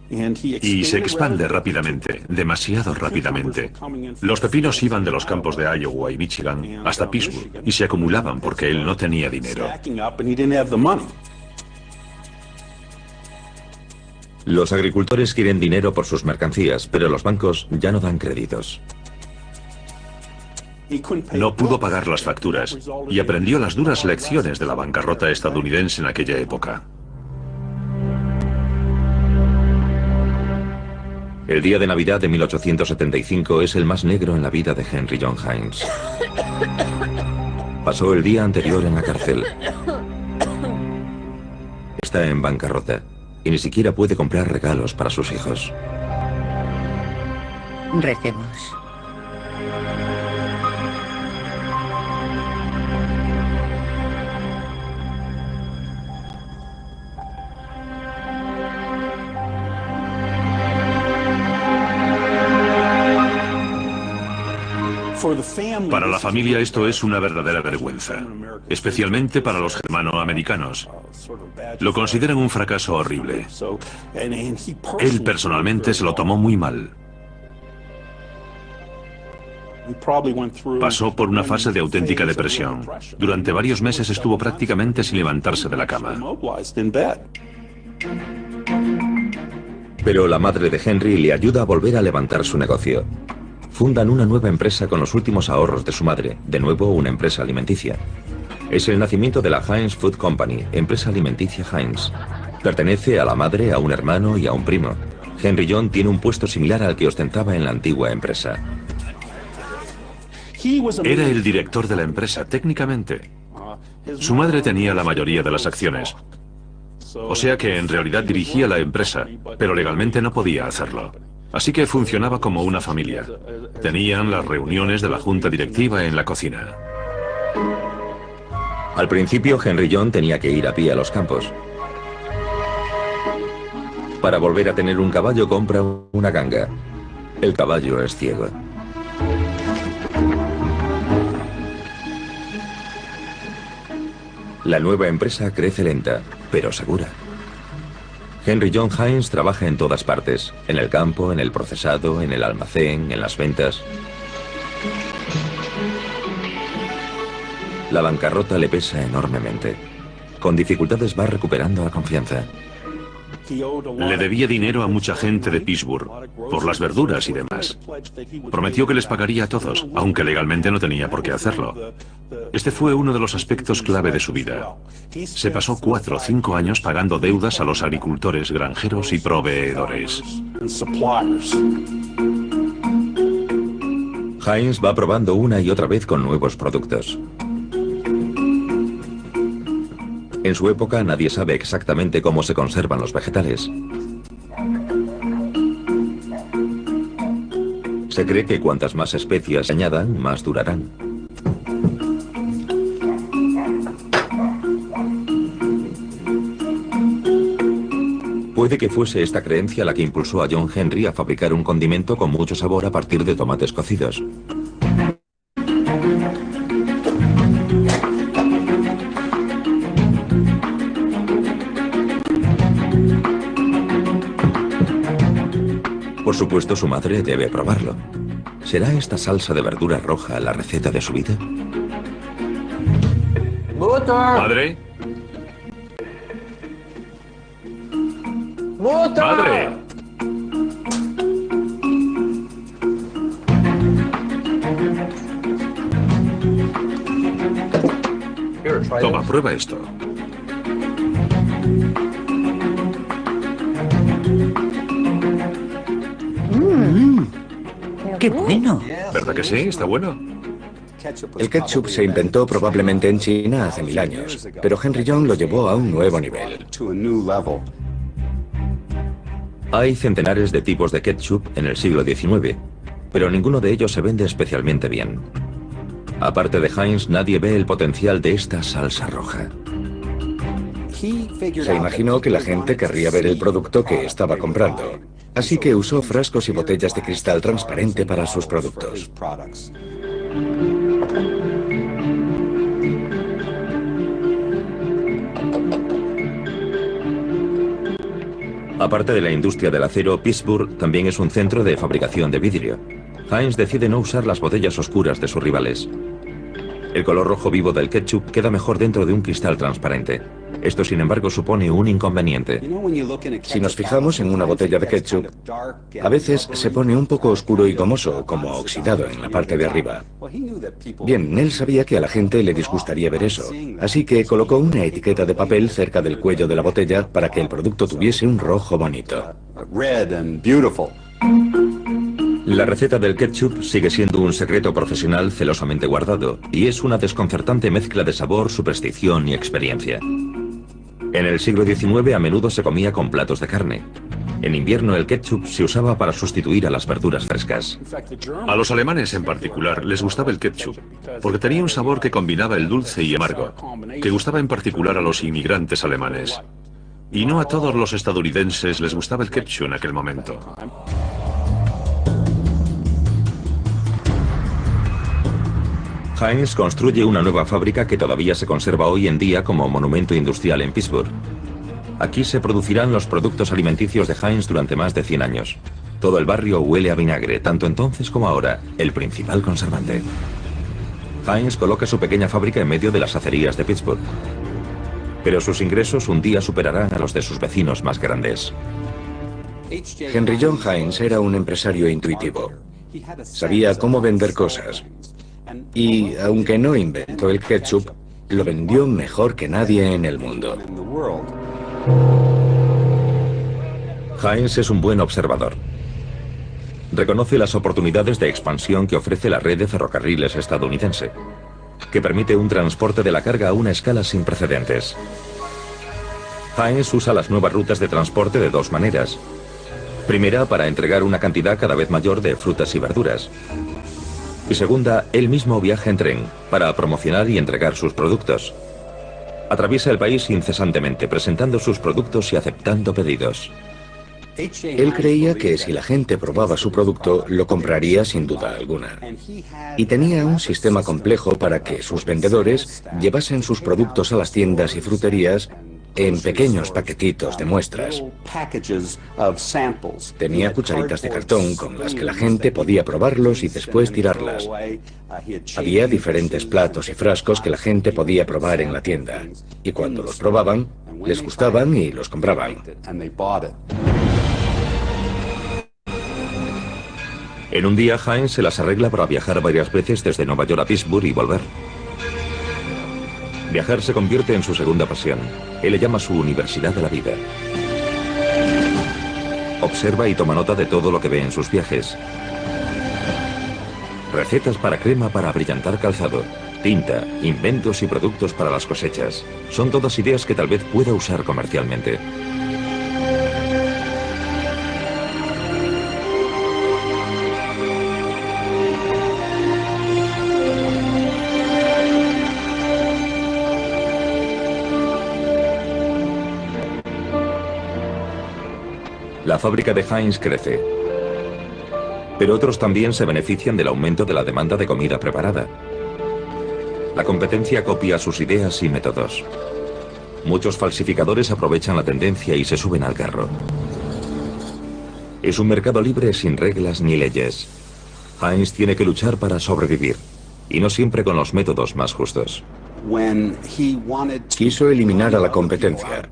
Y se expande rápidamente, demasiado rápidamente. Los pepinos iban de los campos de Iowa y Michigan hasta Pittsburgh y se acumulaban porque él no tenía dinero. Los agricultores quieren dinero por sus mercancías, pero los bancos ya no dan créditos. No pudo pagar las facturas y aprendió las duras lecciones de la bancarrota estadounidense en aquella época. El día de Navidad de 1875 es el más negro en la vida de Henry John Hines. Pasó el día anterior en la cárcel. Está en bancarrota y ni siquiera puede comprar regalos para sus hijos. Recemos. Para la familia esto es una verdadera vergüenza, especialmente para los germanoamericanos. Lo consideran un fracaso horrible. Él personalmente se lo tomó muy mal. Pasó por una fase de auténtica depresión. Durante varios meses estuvo prácticamente sin levantarse de la cama. Pero la madre de Henry le ayuda a volver a levantar su negocio. Fundan una nueva empresa con los últimos ahorros de su madre, de nuevo una empresa alimenticia. Es el nacimiento de la Heinz Food Company, empresa alimenticia Heinz. Pertenece a la madre, a un hermano y a un primo. Henry John tiene un puesto similar al que ostentaba en la antigua empresa. Era el director de la empresa, técnicamente. Su madre tenía la mayoría de las acciones. O sea que en realidad dirigía la empresa, pero legalmente no podía hacerlo. Así que funcionaba como una familia. Tenían las reuniones de la junta directiva en la cocina. Al principio, Henry John tenía que ir a pie a los campos. Para volver a tener un caballo, compra una ganga. El caballo es ciego. La nueva empresa crece lenta, pero segura. Henry John Hines trabaja en todas partes, en el campo, en el procesado, en el almacén, en las ventas. La bancarrota le pesa enormemente. Con dificultades va recuperando la confianza. Le debía dinero a mucha gente de Pittsburgh, por las verduras y demás. Prometió que les pagaría a todos, aunque legalmente no tenía por qué hacerlo. Este fue uno de los aspectos clave de su vida. Se pasó 4 o 5 años pagando deudas a los agricultores, granjeros y proveedores. Heinz va probando una y otra vez con nuevos productos. En su época nadie sabe exactamente cómo se conservan los vegetales. Se cree que cuantas más especias se añadan, más durarán. Puede que fuese esta creencia la que impulsó a John Henry a fabricar un condimento con mucho sabor a partir de tomates cocidos. Por supuesto, su madre debe probarlo. ¿Será esta salsa de verdura roja la receta de su vida? ¿Madre? ¡Madre! Toma, prueba esto. ¡Qué bueno! ¿Verdad que sí? ¿Está bueno? El ketchup se inventó probablemente en China hace 1000 años, pero Henry John lo llevó a un nuevo nivel. Hay centenares de tipos de ketchup en el siglo XIX, pero ninguno de ellos se vende especialmente bien. Aparte de Heinz, nadie ve el potencial de esta salsa roja. Se imaginó que la gente querría ver el producto que estaba comprando, así que usó frascos y botellas de cristal transparente para sus productos. Aparte de la industria del acero, Pittsburgh también es un centro de fabricación de vidrio. Heinz decide no usar las botellas oscuras de sus rivales. El color rojo vivo del ketchup queda mejor dentro de un cristal transparente. Esto, sin embargo, supone un inconveniente. Si nos fijamos en una botella de ketchup, a veces se pone un poco oscuro y gomoso, como oxidado en la parte de arriba. Bien, él sabía que a la gente le disgustaría ver eso, así que colocó una etiqueta de papel cerca del cuello de la botella para que el producto tuviese un rojo bonito. La receta del ketchup sigue siendo un secreto profesional celosamente guardado, y es una desconcertante mezcla de sabor, superstición y experiencia. En el siglo XIX a menudo se comía con platos de carne. En invierno el ketchup se usaba para sustituir a las verduras frescas. A los alemanes en particular les gustaba el ketchup, porque tenía un sabor que combinaba el dulce y amargo, que gustaba en particular a los inmigrantes alemanes. Y no a todos los estadounidenses les gustaba el ketchup en aquel momento. Heinz construye una nueva fábrica que todavía se conserva hoy en día como monumento industrial en Pittsburgh. Aquí se producirán los productos alimenticios de Heinz durante más de 100 años. Todo el barrio huele a vinagre, tanto entonces como ahora, el principal conservante. Heinz coloca su pequeña fábrica en medio de las acerías de Pittsburgh. Pero sus ingresos un día superarán a los de sus vecinos más grandes. Henry John Heinz era un empresario intuitivo. Sabía cómo vender cosas. Y, aunque no inventó el ketchup, lo vendió mejor que nadie en el mundo. Heinz es un buen observador. Reconoce las oportunidades de expansión que ofrece la red de ferrocarriles estadounidense, que permite un transporte de la carga a una escala sin precedentes. Heinz usa las nuevas rutas de transporte de dos maneras. Primera, para entregar una cantidad cada vez mayor de frutas y verduras. Y segunda, él mismo viaja en tren para promocionar y entregar sus productos. Atraviesa el país incesantemente, presentando sus productos y aceptando pedidos. Él creía que si la gente probaba su producto, lo compraría sin duda alguna. Y tenía un sistema complejo para que sus vendedores llevasen sus productos a las tiendas y fruterías en pequeños paquetitos de muestras. Tenía cucharitas de cartón con las que la gente podía probarlos y después tirarlas. Había diferentes platos y frascos que la gente podía probar en la tienda. Y cuando los probaban, les gustaban y los compraban. En un día, Heinz se las arregla para viajar varias veces desde Nueva York a Pittsburgh y volver. Viajar se convierte en su segunda pasión. Él le llama su universidad de la vida. Observa y toma nota de todo lo que ve en sus viajes. Recetas para crema para abrillantar calzado, tinta, inventos y productos para las cosechas. Son todas ideas que tal vez pueda usar comercialmente. La fábrica de Heinz crece, pero otros también se benefician del aumento de la demanda de comida preparada. La competencia copia sus ideas y métodos. Muchos falsificadores aprovechan la tendencia y se suben al carro. Es un mercado libre sin reglas ni leyes. Heinz tiene que luchar para sobrevivir, y no siempre con los métodos más justos. Quiso eliminar a la competencia,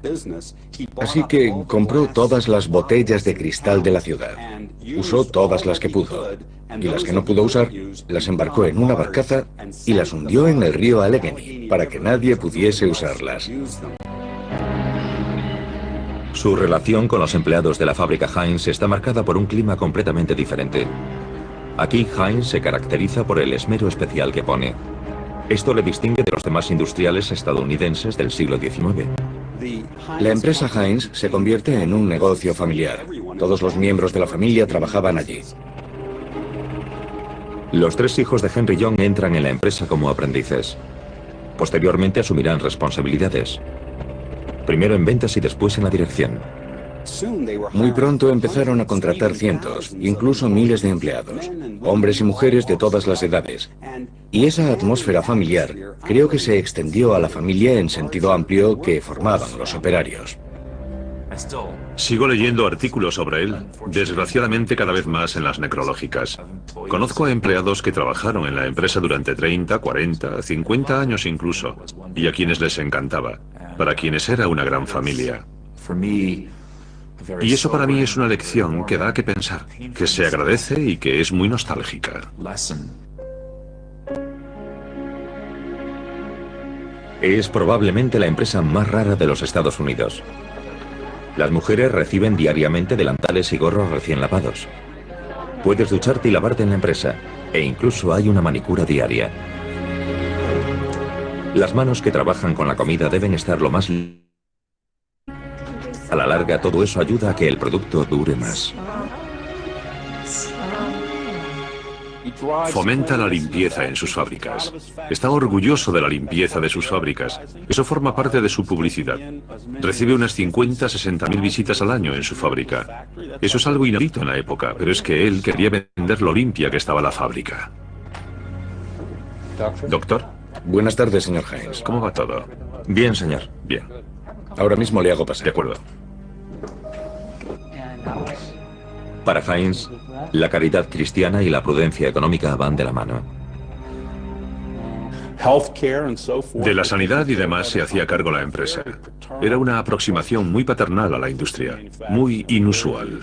así que compró todas las botellas de cristal de la ciudad. Usó todas las que pudo, y las que no pudo usar, las embarcó en una barcaza y las hundió en el río Allegheny, para que nadie pudiese usarlas. Su relación con los empleados de la fábrica Heinz está marcada por un clima completamente diferente. Aquí Heinz se caracteriza por el esmero especial que pone. Esto le distingue de los demás industriales estadounidenses del siglo XIX. La empresa Heinz se convierte en un negocio familiar. Todos los miembros de la familia trabajaban allí. Los tres hijos de Henry John entran en la empresa como aprendices. Posteriormente asumirán responsabilidades. Primero en ventas y después en la dirección. Muy pronto empezaron a contratar cientos, incluso miles de empleados, hombres y mujeres de todas las edades. Y esa atmósfera familiar creo que se extendió a la familia en sentido amplio que formaban los operarios. Sigo leyendo artículos sobre él, desgraciadamente cada vez más en las necrológicas. Conozco a empleados que trabajaron en la empresa durante 30, 40, 50 años incluso, y a quienes les encantaba, para quienes era una gran familia. Y eso para mí es una lección que da que pensar, que se agradece y que es muy nostálgica. Es probablemente la empresa más rara de los Estados Unidos. Las mujeres reciben diariamente delantales y gorros recién lavados. Puedes ducharte y lavarte en la empresa, e incluso hay una manicura diaria. Las manos que trabajan con la comida deben estar lo más... A la larga, todo eso ayuda a que el producto dure más. Fomenta la limpieza en sus fábricas. Está orgulloso de la limpieza de sus fábricas. Eso forma parte de su publicidad. Recibe unas 50, 60.000 visitas al año en su fábrica. Eso es algo inaudito en la época, pero es que él quería vender lo limpia que estaba la fábrica. Doctor. Buenas tardes, señor Hines. ¿Cómo va todo? Bien, señor. Bien. Ahora mismo le hago pasar. De acuerdo. Para Hines, la caridad cristiana y la prudencia económica van de la mano. De la sanidad y demás se hacía cargo la empresa. Era una aproximación muy paternal a la industria, muy inusual.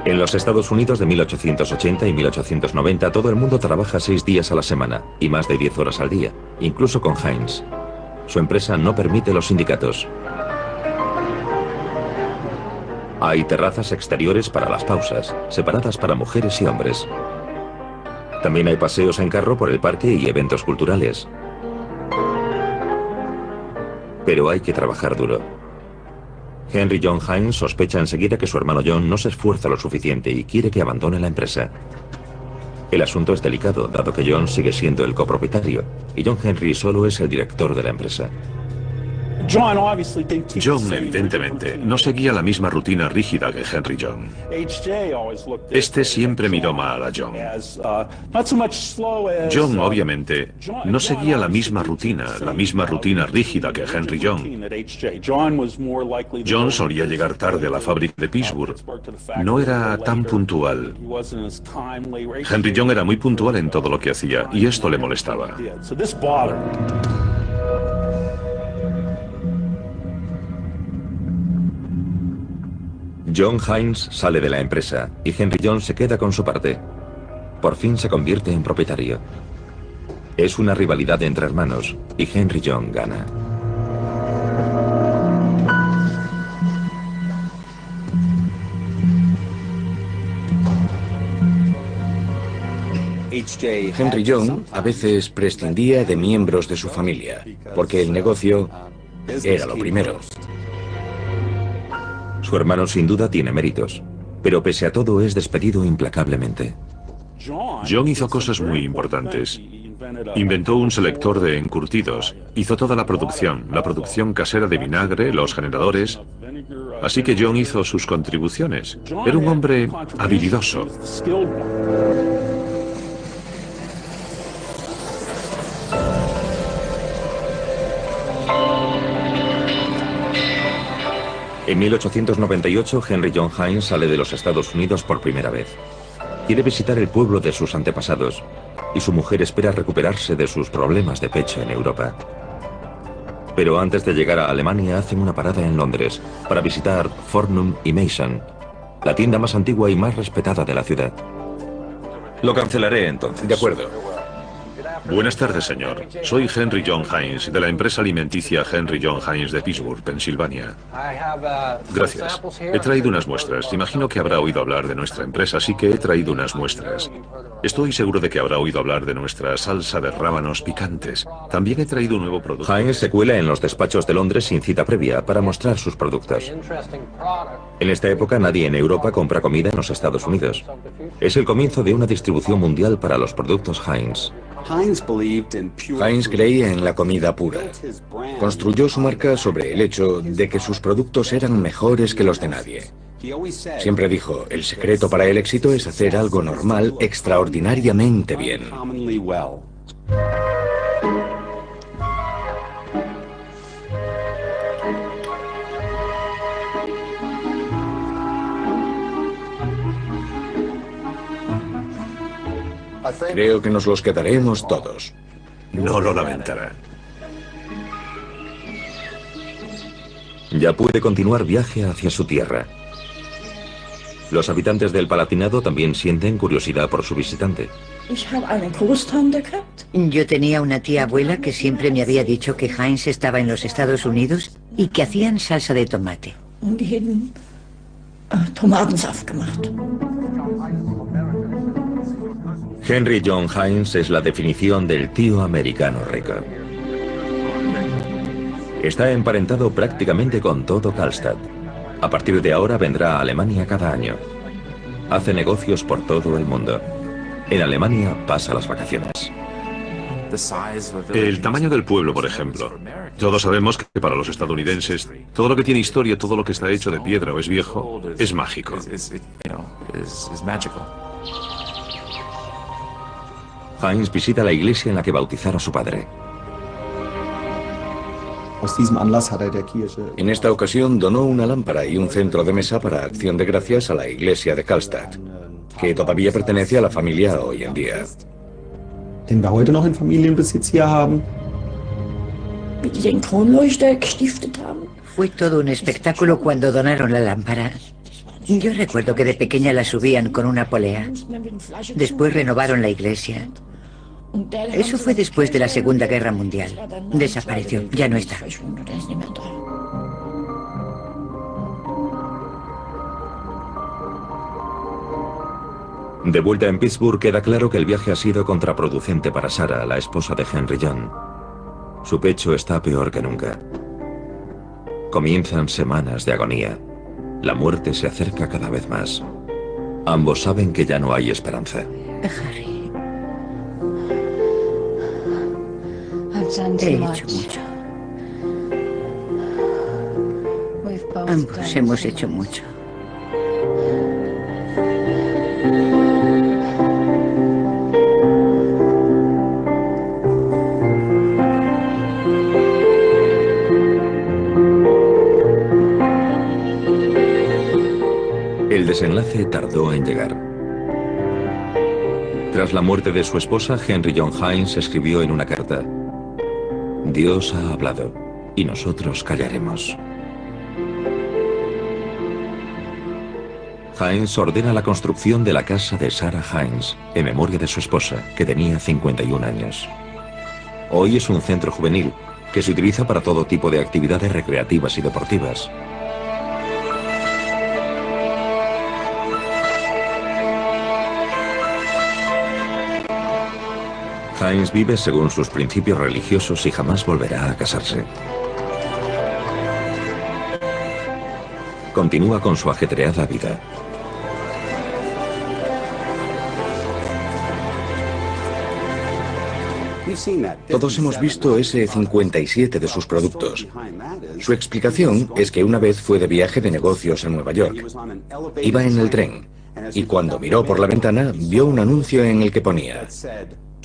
En los Estados Unidos de 1880 y 1890 todo el mundo trabaja 6 días a la semana y más de 10 horas al día, incluso con Hines. Su empresa no permite los sindicatos. Hay terrazas exteriores para las pausas, separadas para mujeres y hombres. También hay paseos en carro por el parque y eventos culturales. Pero hay que trabajar duro. Henry John Hines sospecha enseguida que su hermano John no se esfuerza lo suficiente y quiere que abandone la empresa. El asunto es delicado, dado que John sigue siendo el copropietario y John Henry solo es el director de la empresa. John, evidentemente, no seguía la misma rutina rígida que Henry John. Este siempre miró mal a John. John, obviamente, no seguía la misma rutina rígida que Henry John. John solía llegar tarde a la fábrica de Pittsburgh. No era tan puntual. Henry John era muy puntual en todo lo que hacía, y esto le molestaba. John Hines sale de la empresa y Henry John se queda con su parte. Por fin se convierte en propietario. Es una rivalidad entre hermanos y Henry John gana. Henry John a veces prescindía de miembros de su familia, porque el negocio era lo primero. Su hermano sin duda tiene méritos, pero pese a todo es despedido implacablemente. John hizo cosas muy importantes. Inventó un selector de encurtidos, hizo toda la producción casera de vinagre, los generadores. Así que John hizo sus contribuciones. Era un hombre habilidoso. En 1898, Henry John Hines sale de los Estados Unidos por primera vez. Quiere visitar el pueblo de sus antepasados, y su mujer espera recuperarse de sus problemas de pecho en Europa. Pero antes de llegar a Alemania, hacen una parada en Londres para visitar Fortnum y Mason, la tienda más antigua y más respetada de la ciudad. Lo cancelaré entonces. De acuerdo. Buenas tardes, señor. Soy Henry John Hines, de la empresa alimenticia Henry John Hines de Pittsburgh, Pensilvania. Gracias. He traído unas muestras. Imagino que habrá oído hablar de nuestra empresa, así que he traído unas muestras. Estoy seguro de que habrá oído hablar de nuestra salsa de rábanos picantes. También he traído un nuevo producto. Hines se cuela en los despachos de Londres sin cita previa para mostrar sus productos. En esta época nadie en Europa compra comida en los Estados Unidos. Es el comienzo de una distribución mundial para los productos Heinz. Heinz creía en la comida pura. Construyó su marca sobre el hecho de que sus productos eran mejores que los de nadie. Siempre dijo, el secreto para el éxito es hacer algo normal extraordinariamente bien. Creo que nos los quedaremos todos. No lo lamentará. Ya puede continuar viaje hacia su tierra. Los habitantes del Palatinado también sienten curiosidad por su visitante. Yo tenía una tía abuela que siempre me había dicho que Heinz estaba en los Estados Unidos y que hacían salsa de tomate. Henry John Heinz es la definición del tío americano rico. Está emparentado prácticamente con todo Karlstad. A partir de ahora vendrá a Alemania cada año. Hace negocios por todo el mundo. En Alemania pasa las vacaciones. El tamaño del pueblo, por ejemplo. Todos sabemos que para los estadounidenses, todo lo que tiene historia, todo lo que está hecho de piedra o es viejo, es mágico. Heinz visita la iglesia en la que bautizaron a su padre. En esta ocasión donó una lámpara y un centro de mesa para acción de gracias a la iglesia de Karlstad, que todavía pertenece a la familia hoy en día. Den wir heute noch in Familienbesitz hier haben. Fue todo un espectáculo cuando donaron la lámpara. Yo recuerdo que de pequeña la subían con una polea. Después renovaron la iglesia. Eso fue después de la Segunda Guerra Mundial. Desapareció, ya no está. De vuelta en Pittsburgh queda claro que el viaje ha sido contraproducente para Sarah, la esposa de Henry John. Su pecho está peor que nunca. Comienzan semanas de agonía. La muerte se acerca cada vez más. Ambos saben que ya no hay esperanza. He hecho mucho. Ambos hemos hecho mucho. El desenlace tardó en llegar. Tras la muerte de su esposa, Henry John Heinz escribió en una carta: Dios ha hablado y nosotros callaremos. Heinz ordena la construcción de la casa de Sarah Heinz en memoria de su esposa, que tenía 51 años. Hoy es un centro juvenil que se utiliza para todo tipo de actividades recreativas y deportivas. Heinz vive según sus principios religiosos y jamás volverá a casarse. Continúa con su ajetreada vida. Todos hemos visto ese 57 de sus productos. Su explicación es que una vez fue de viaje de negocios a Nueva York. Iba en el tren y cuando miró por la ventana vio un anuncio en el que ponía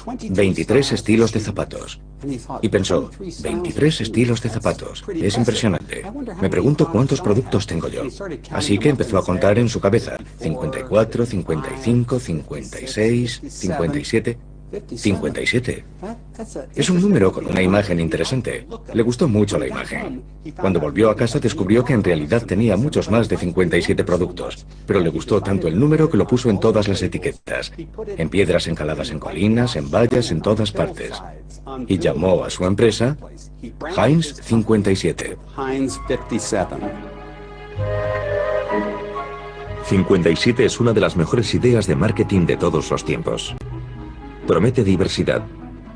23 estilos de zapatos. Y pensó, 23 estilos de zapatos. Es impresionante. Me pregunto cuántos productos tengo yo. Así que empezó a contar en su cabeza. 54, 55, 56, 57... 57. Es un número con una imagen interesante. Le gustó mucho la imagen. Cuando volvió a casa descubrió que en realidad tenía muchos más de 57 productos, pero le gustó tanto el número que lo puso en todas las etiquetas, en piedras encaladas en colinas, en vallas, en todas partes. Y llamó a su empresa Heinz 57. 57 es una de las mejores ideas de marketing de todos los tiempos. Promete diversidad,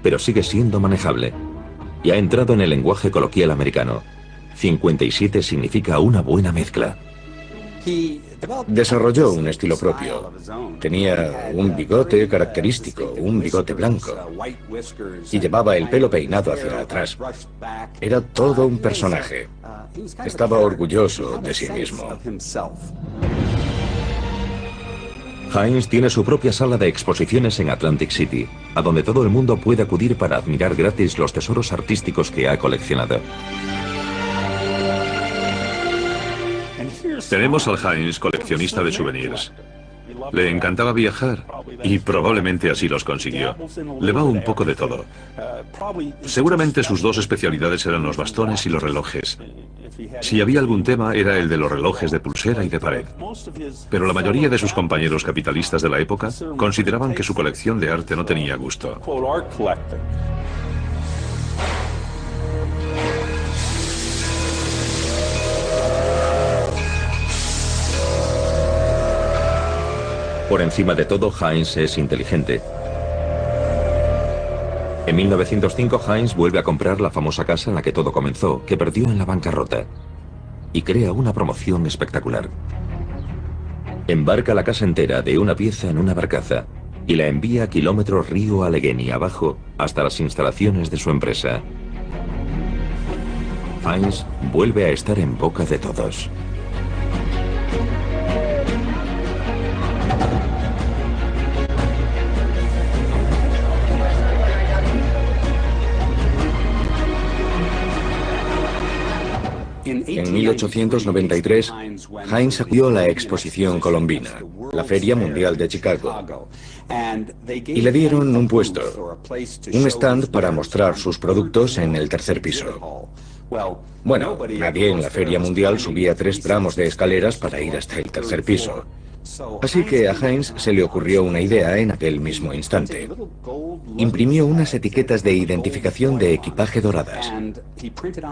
pero sigue siendo manejable. Y ha entrado en el lenguaje coloquial americano. 57 significa una buena mezcla. Desarrolló un estilo propio. Tenía un bigote característico, un bigote blanco. Y llevaba el pelo peinado hacia atrás. Era todo un personaje. Estaba orgulloso de sí mismo. Heinz tiene su propia sala de exposiciones en Atlantic City, a donde todo el mundo puede acudir para admirar gratis los tesoros artísticos que ha coleccionado. Tenemos al Heinz coleccionista de souvenirs. Le encantaba viajar y probablemente así los consiguió. Le va un poco de todo. Seguramente sus dos especialidades eran los bastones y los relojes. Si había algún tema era el de los relojes de pulsera y de pared. Pero la mayoría de sus compañeros capitalistas de la época consideraban que su colección de arte no tenía gusto. Por encima de todo, Heinz es inteligente. En 1905, Heinz vuelve a comprar la famosa casa en la que todo comenzó, que perdió en la bancarrota, y crea una promoción espectacular. Embarca la casa entera de una pieza en una barcaza y la envía a kilómetros río Allegheny abajo hasta las instalaciones de su empresa. Heinz vuelve a estar en boca de todos. En 1893, Heinz acudió a la Exposición Colombina, la Feria Mundial de Chicago, y le dieron un puesto, un stand para mostrar sus productos en el tercer piso. Bueno, nadie en la Feria Mundial subía 3 tramos de escaleras para ir hasta el tercer piso. Así que a Heinz se le ocurrió una idea en aquel mismo instante. Imprimió unas etiquetas de identificación de equipaje doradas.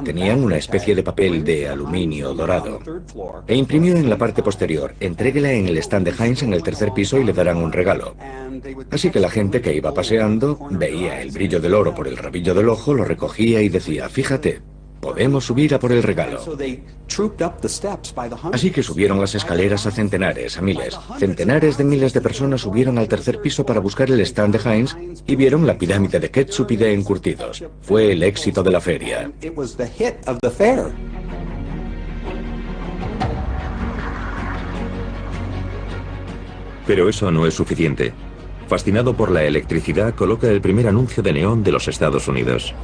Tenían una especie de papel de aluminio dorado. E imprimió en la parte posterior: entréguela en el stand de Heinz en el tercer piso y le darán un regalo. Así que la gente que iba paseando veía el brillo del oro por el rabillo del ojo, lo recogía y decía: fíjate, podemos subir a por el regalo. Así que subieron las escaleras a centenares, a miles. Centenares de miles de personas subieron al tercer piso para buscar el stand de Heinz y vieron la pirámide de ketchup y de encurtidos. Fue el éxito de la feria. Pero eso no es suficiente. Fascinado por la electricidad, coloca el primer anuncio de neón de los Estados Unidos.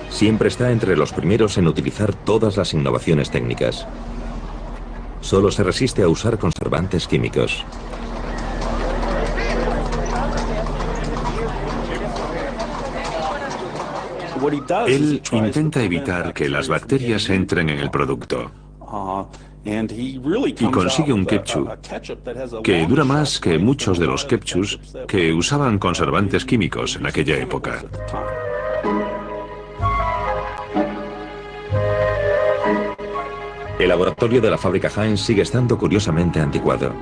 Siempre está entre los primeros en utilizar todas las innovaciones técnicas. Solo se resiste a usar conservantes químicos. Él intenta evitar que las bacterias entren en el producto. Y consigue un ketchup que dura más que muchos de los ketchups que usaban conservantes químicos en aquella época. El laboratorio de la fábrica Heinz sigue estando curiosamente anticuado.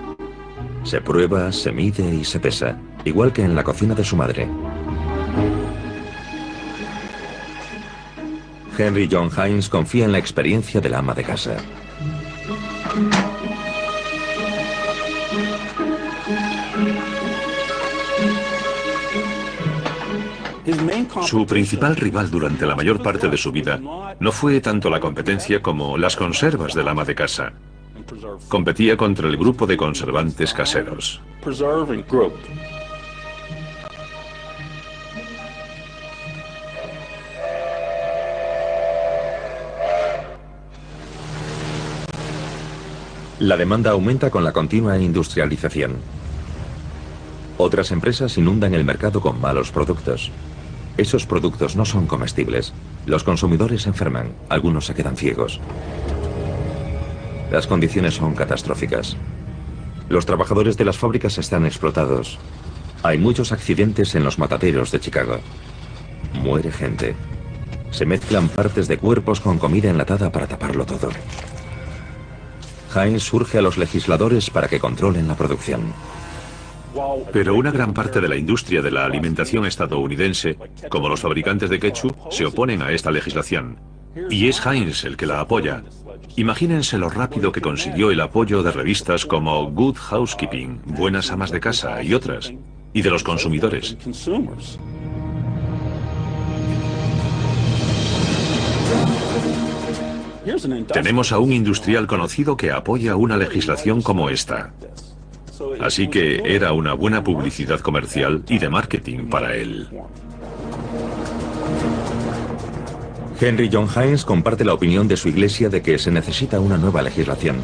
Se prueba, se mide y se pesa, igual que en la cocina de su madre. Henry John Heinz confía en la experiencia del ama de casa. Su principal rival durante la mayor parte de su vida no fue tanto la competencia como las conservas del ama de casa. Competía contra el grupo de conservantes caseros. La demanda aumenta con la continua industrialización. Otras empresas inundan el mercado con malos productos. Esos productos no son comestibles. Los consumidores se enferman, algunos se quedan ciegos. Las condiciones son catastróficas. Los trabajadores de las fábricas están explotados. Hay muchos accidentes en los mataderos de Chicago. Muere gente. Se mezclan partes de cuerpos con comida enlatada para taparlo todo. Heinz urge a los legisladores para que controlen la producción. Pero una gran parte de la industria de la alimentación estadounidense, como los fabricantes de ketchup, se oponen a esta legislación. Y es Heinz el que la apoya. Imagínense lo rápido que consiguió el apoyo de revistas como Good Housekeeping, Buenas Amas de Casa y otras, y de los consumidores. Tenemos a un industrial conocido que apoya una legislación como esta. Así que era una buena publicidad comercial y de marketing para él. Henry John Heinz comparte la opinión de su iglesia de que se necesita una nueva legislación.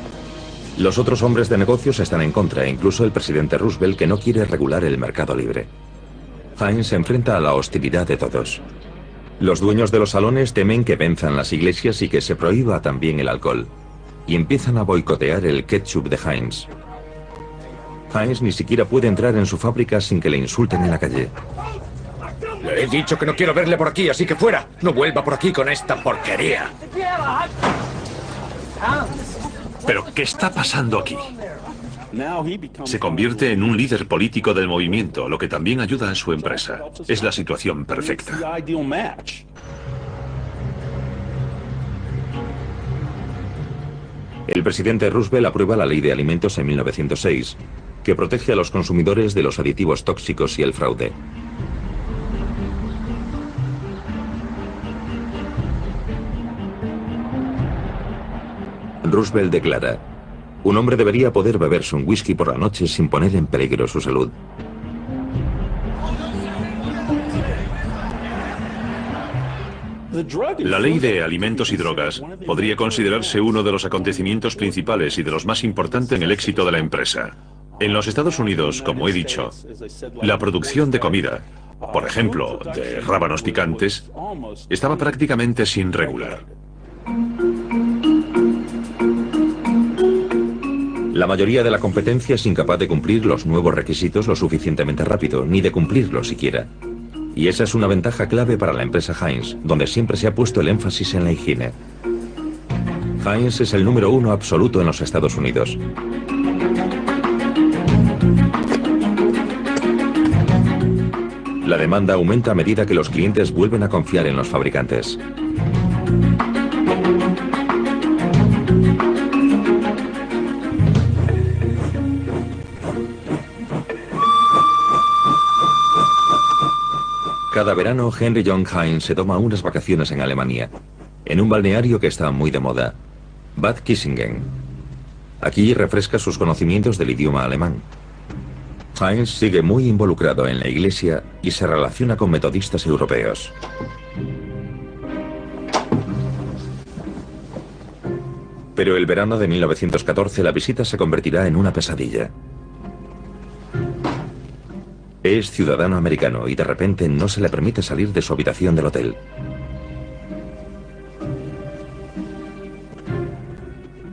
Los otros hombres de negocios están en contra, incluso el presidente Roosevelt, que no quiere regular el mercado libre. Heinz se enfrenta a la hostilidad de todos. Los dueños de los salones temen que venzan las iglesias y que se prohíba también el alcohol, y empiezan a boicotear el ketchup de Heinz. Heinz ni siquiera puede entrar en su fábrica sin que le insulten en la calle. Le he dicho que no quiero verle por aquí, así que fuera. No vuelva por aquí con esta porquería. ¿Pero qué está pasando aquí? Se convierte en un líder político del movimiento, lo que también ayuda a su empresa. Es la situación perfecta. El presidente Roosevelt aprueba la Ley de Alimentos en 1906, que protege a los consumidores de los aditivos tóxicos y el fraude. Roosevelt declara: un hombre debería poder beberse un whisky por la noche sin poner en peligro su salud. La ley de alimentos y drogas podría considerarse uno de los acontecimientos principales y de los más importantes en el éxito de la empresa. En los Estados Unidos, como he dicho, la producción de comida, por ejemplo, de rábanos picantes, estaba prácticamente sin regular. La mayoría de la competencia es incapaz de cumplir los nuevos requisitos lo suficientemente rápido, ni de cumplirlos siquiera. Y esa es una ventaja clave para la empresa Heinz, donde siempre se ha puesto el énfasis en la higiene. Heinz es el número 1 absoluto en los Estados Unidos. La demanda aumenta a medida que los clientes vuelven a confiar en los fabricantes. Cada verano, Henry John Heinz se toma unas vacaciones en Alemania, en un balneario que está muy de moda, Bad Kissingen. Aquí refresca sus conocimientos del idioma alemán. Heinz sigue muy involucrado en la iglesia y se relaciona con metodistas europeos. Pero el verano de 1914 la visita se convertirá en una pesadilla. Es ciudadano americano y de repente no se le permite salir de su habitación del hotel.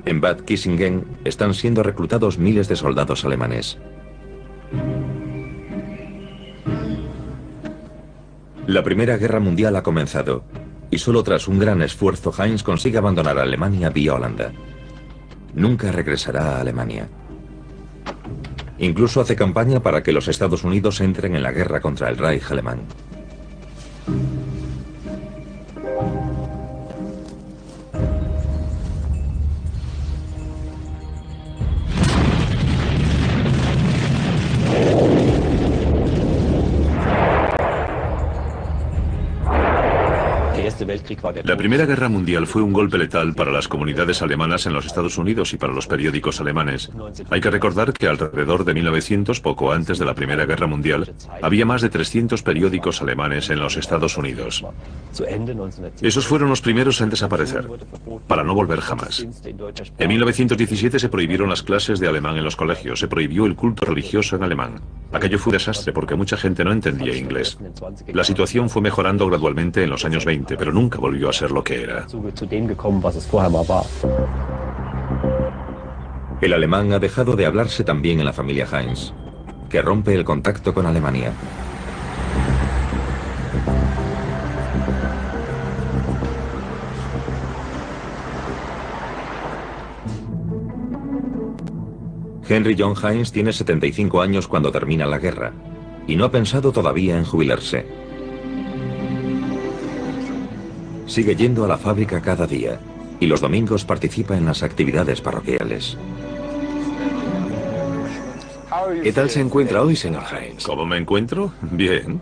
En Bad Kissingen están siendo reclutados miles de soldados alemanes. La Primera Guerra Mundial ha comenzado y solo tras un gran esfuerzo Heinz consigue abandonar Alemania vía Holanda. Nunca regresará a Alemania. Incluso hace campaña para que los Estados Unidos entren en la guerra contra el Reich alemán. La Primera Guerra Mundial fue un golpe letal para las comunidades alemanas en los Estados Unidos y para los periódicos alemanes. Hay que recordar que alrededor de 1900, poco antes de la Primera Guerra Mundial, había más de 300 periódicos alemanes en los Estados Unidos. Esos fueron los primeros en desaparecer, para no volver jamás. En 1917 se prohibieron las clases de alemán en los colegios, se prohibió el culto religioso en alemán. Aquello fue un desastre porque mucha gente no entendía inglés. La situación fue mejorando gradualmente en los años 20, pero nunca volvió a ser lo que era. El alemán ha dejado de hablarse también en la familia Heinz, que rompe el contacto con Alemania. Henry John Heinz tiene 75 años cuando termina la guerra y no ha pensado todavía en jubilarse. Sigue yendo a la fábrica cada día y los domingos participa en las actividades parroquiales. ¿Qué tal se encuentra hoy, señor Heinz? ¿Cómo me encuentro? Bien.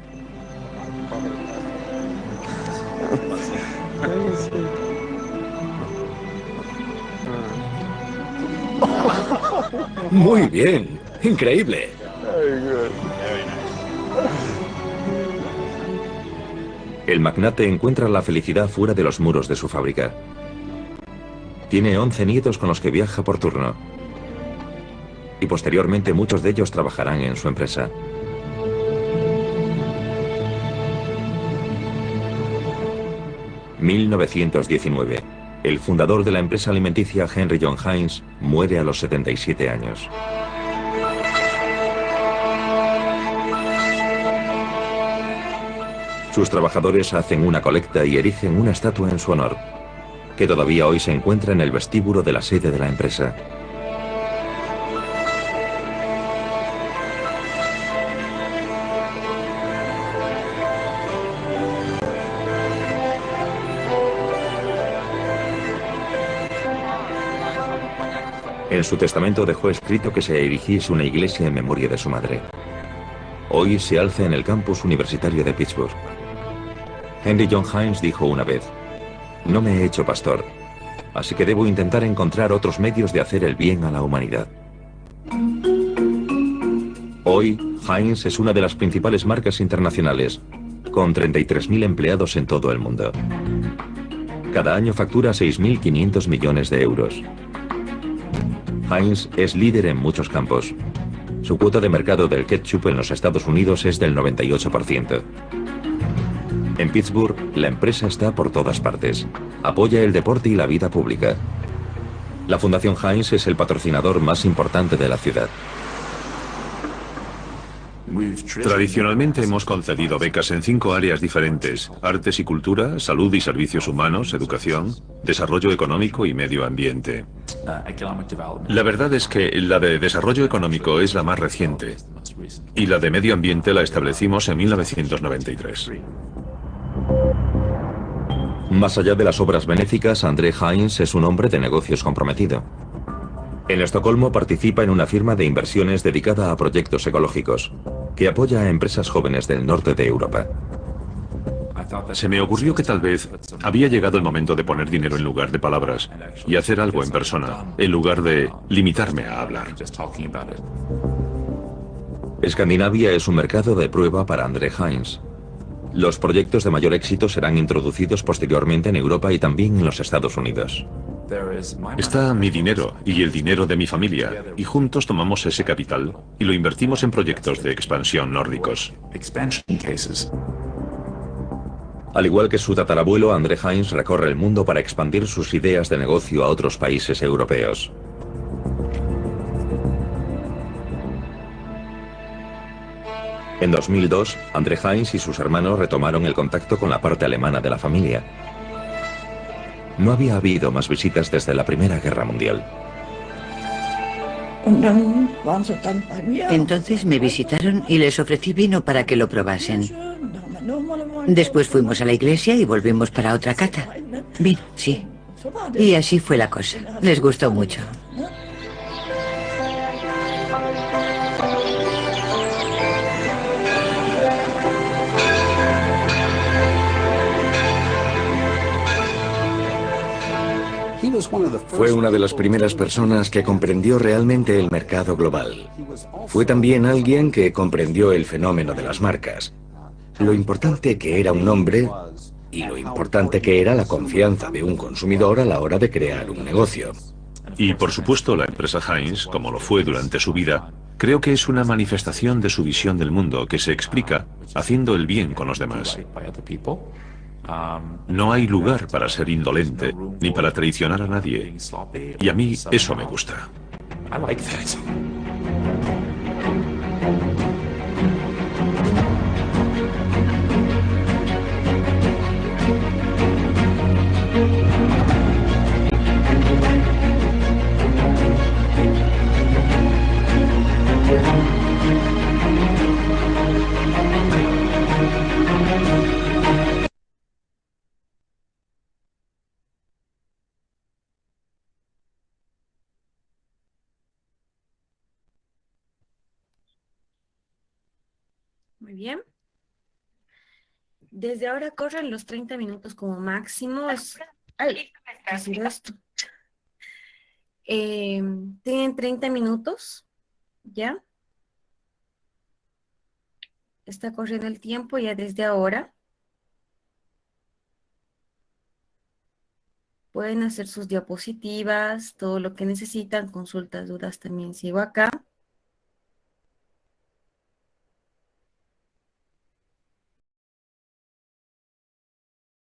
Muy bien, increíble. El magnate encuentra la felicidad fuera de los muros de su fábrica. Tiene 11 nietos con los que viaja por turno. Y posteriormente muchos de ellos trabajarán en su empresa. ...1919... El fundador de la empresa alimenticia Henry John Heinz muere a los 77 años. Sus trabajadores hacen una colecta y erigen una estatua en su honor, que todavía hoy se encuentra en el vestíbulo de la sede de la empresa. En su testamento dejó escrito que se erigiese una iglesia en memoria de su madre. Hoy se alza en el campus universitario de Pittsburgh. Henry John Heinz dijo una vez: "No me he hecho pastor, así que debo intentar encontrar otros medios de hacer el bien a la humanidad". Hoy, Heinz es una de las principales marcas internacionales, con 33.000 empleados en todo el mundo. Cada año factura 6.500 millones de euros. Heinz es líder en muchos campos. Su cuota de mercado del ketchup en los Estados Unidos es del 98%. En Pittsburgh, la empresa está por todas partes. Apoya el deporte y la vida pública. La Fundación Heinz es el patrocinador más importante de la ciudad. Tradicionalmente hemos concedido becas en 5 áreas diferentes: artes y cultura, salud y servicios humanos, educación, desarrollo económico y medio ambiente. La verdad es que la de desarrollo económico es la más reciente y la de medio ambiente la establecimos en 1993. Más allá de las obras benéficas, André Heinz es un hombre de negocios comprometido. En Estocolmo participa en una firma de inversiones dedicada a proyectos ecológicos, que apoya a empresas jóvenes del norte de Europa. Se me ocurrió que tal vez había llegado el momento de poner dinero en lugar de palabras y hacer algo en persona, en lugar de limitarme a hablar. Escandinavia es un mercado de prueba para André Heinz. Los proyectos de mayor éxito serán introducidos posteriormente en Europa y también en los Estados Unidos. Está mi dinero y el dinero de mi familia, y juntos tomamos ese capital y lo invertimos en proyectos de expansión nórdicos. Al igual que su tatarabuelo, André Heinz recorre el mundo para expandir sus ideas de negocio a otros países europeos. En 2002, André Heinz y sus hermanos retomaron el contacto con la parte alemana de la familia. No había habido más visitas desde la Primera Guerra Mundial. Entonces me visitaron y les ofrecí vino para que lo probasen. Después fuimos a la iglesia y volvimos para otra cata. Vino, sí. Y así fue la cosa. Les gustó mucho. Fue una de las primeras personas que comprendió realmente el mercado global. Fue también alguien que comprendió el fenómeno de las marcas, lo importante que era un nombre y lo importante que era la confianza de un consumidor a la hora de crear un negocio. Y por supuesto la empresa Heinz, como lo fue durante su vida, creo que es una manifestación de su visión del mundo que se explica haciendo el bien con los demás. No hay lugar para ser indolente ni para traicionar a nadie. Y a mí eso me gusta. Muy bien. Desde ahora corren los 30 minutos como máximo. Ay, ¿qué ha sido esto? Tienen 30 minutos, ¿ya? Está corriendo el tiempo ya desde ahora. Pueden hacer sus diapositivas, todo lo que necesitan, consultas, dudas también sigo acá.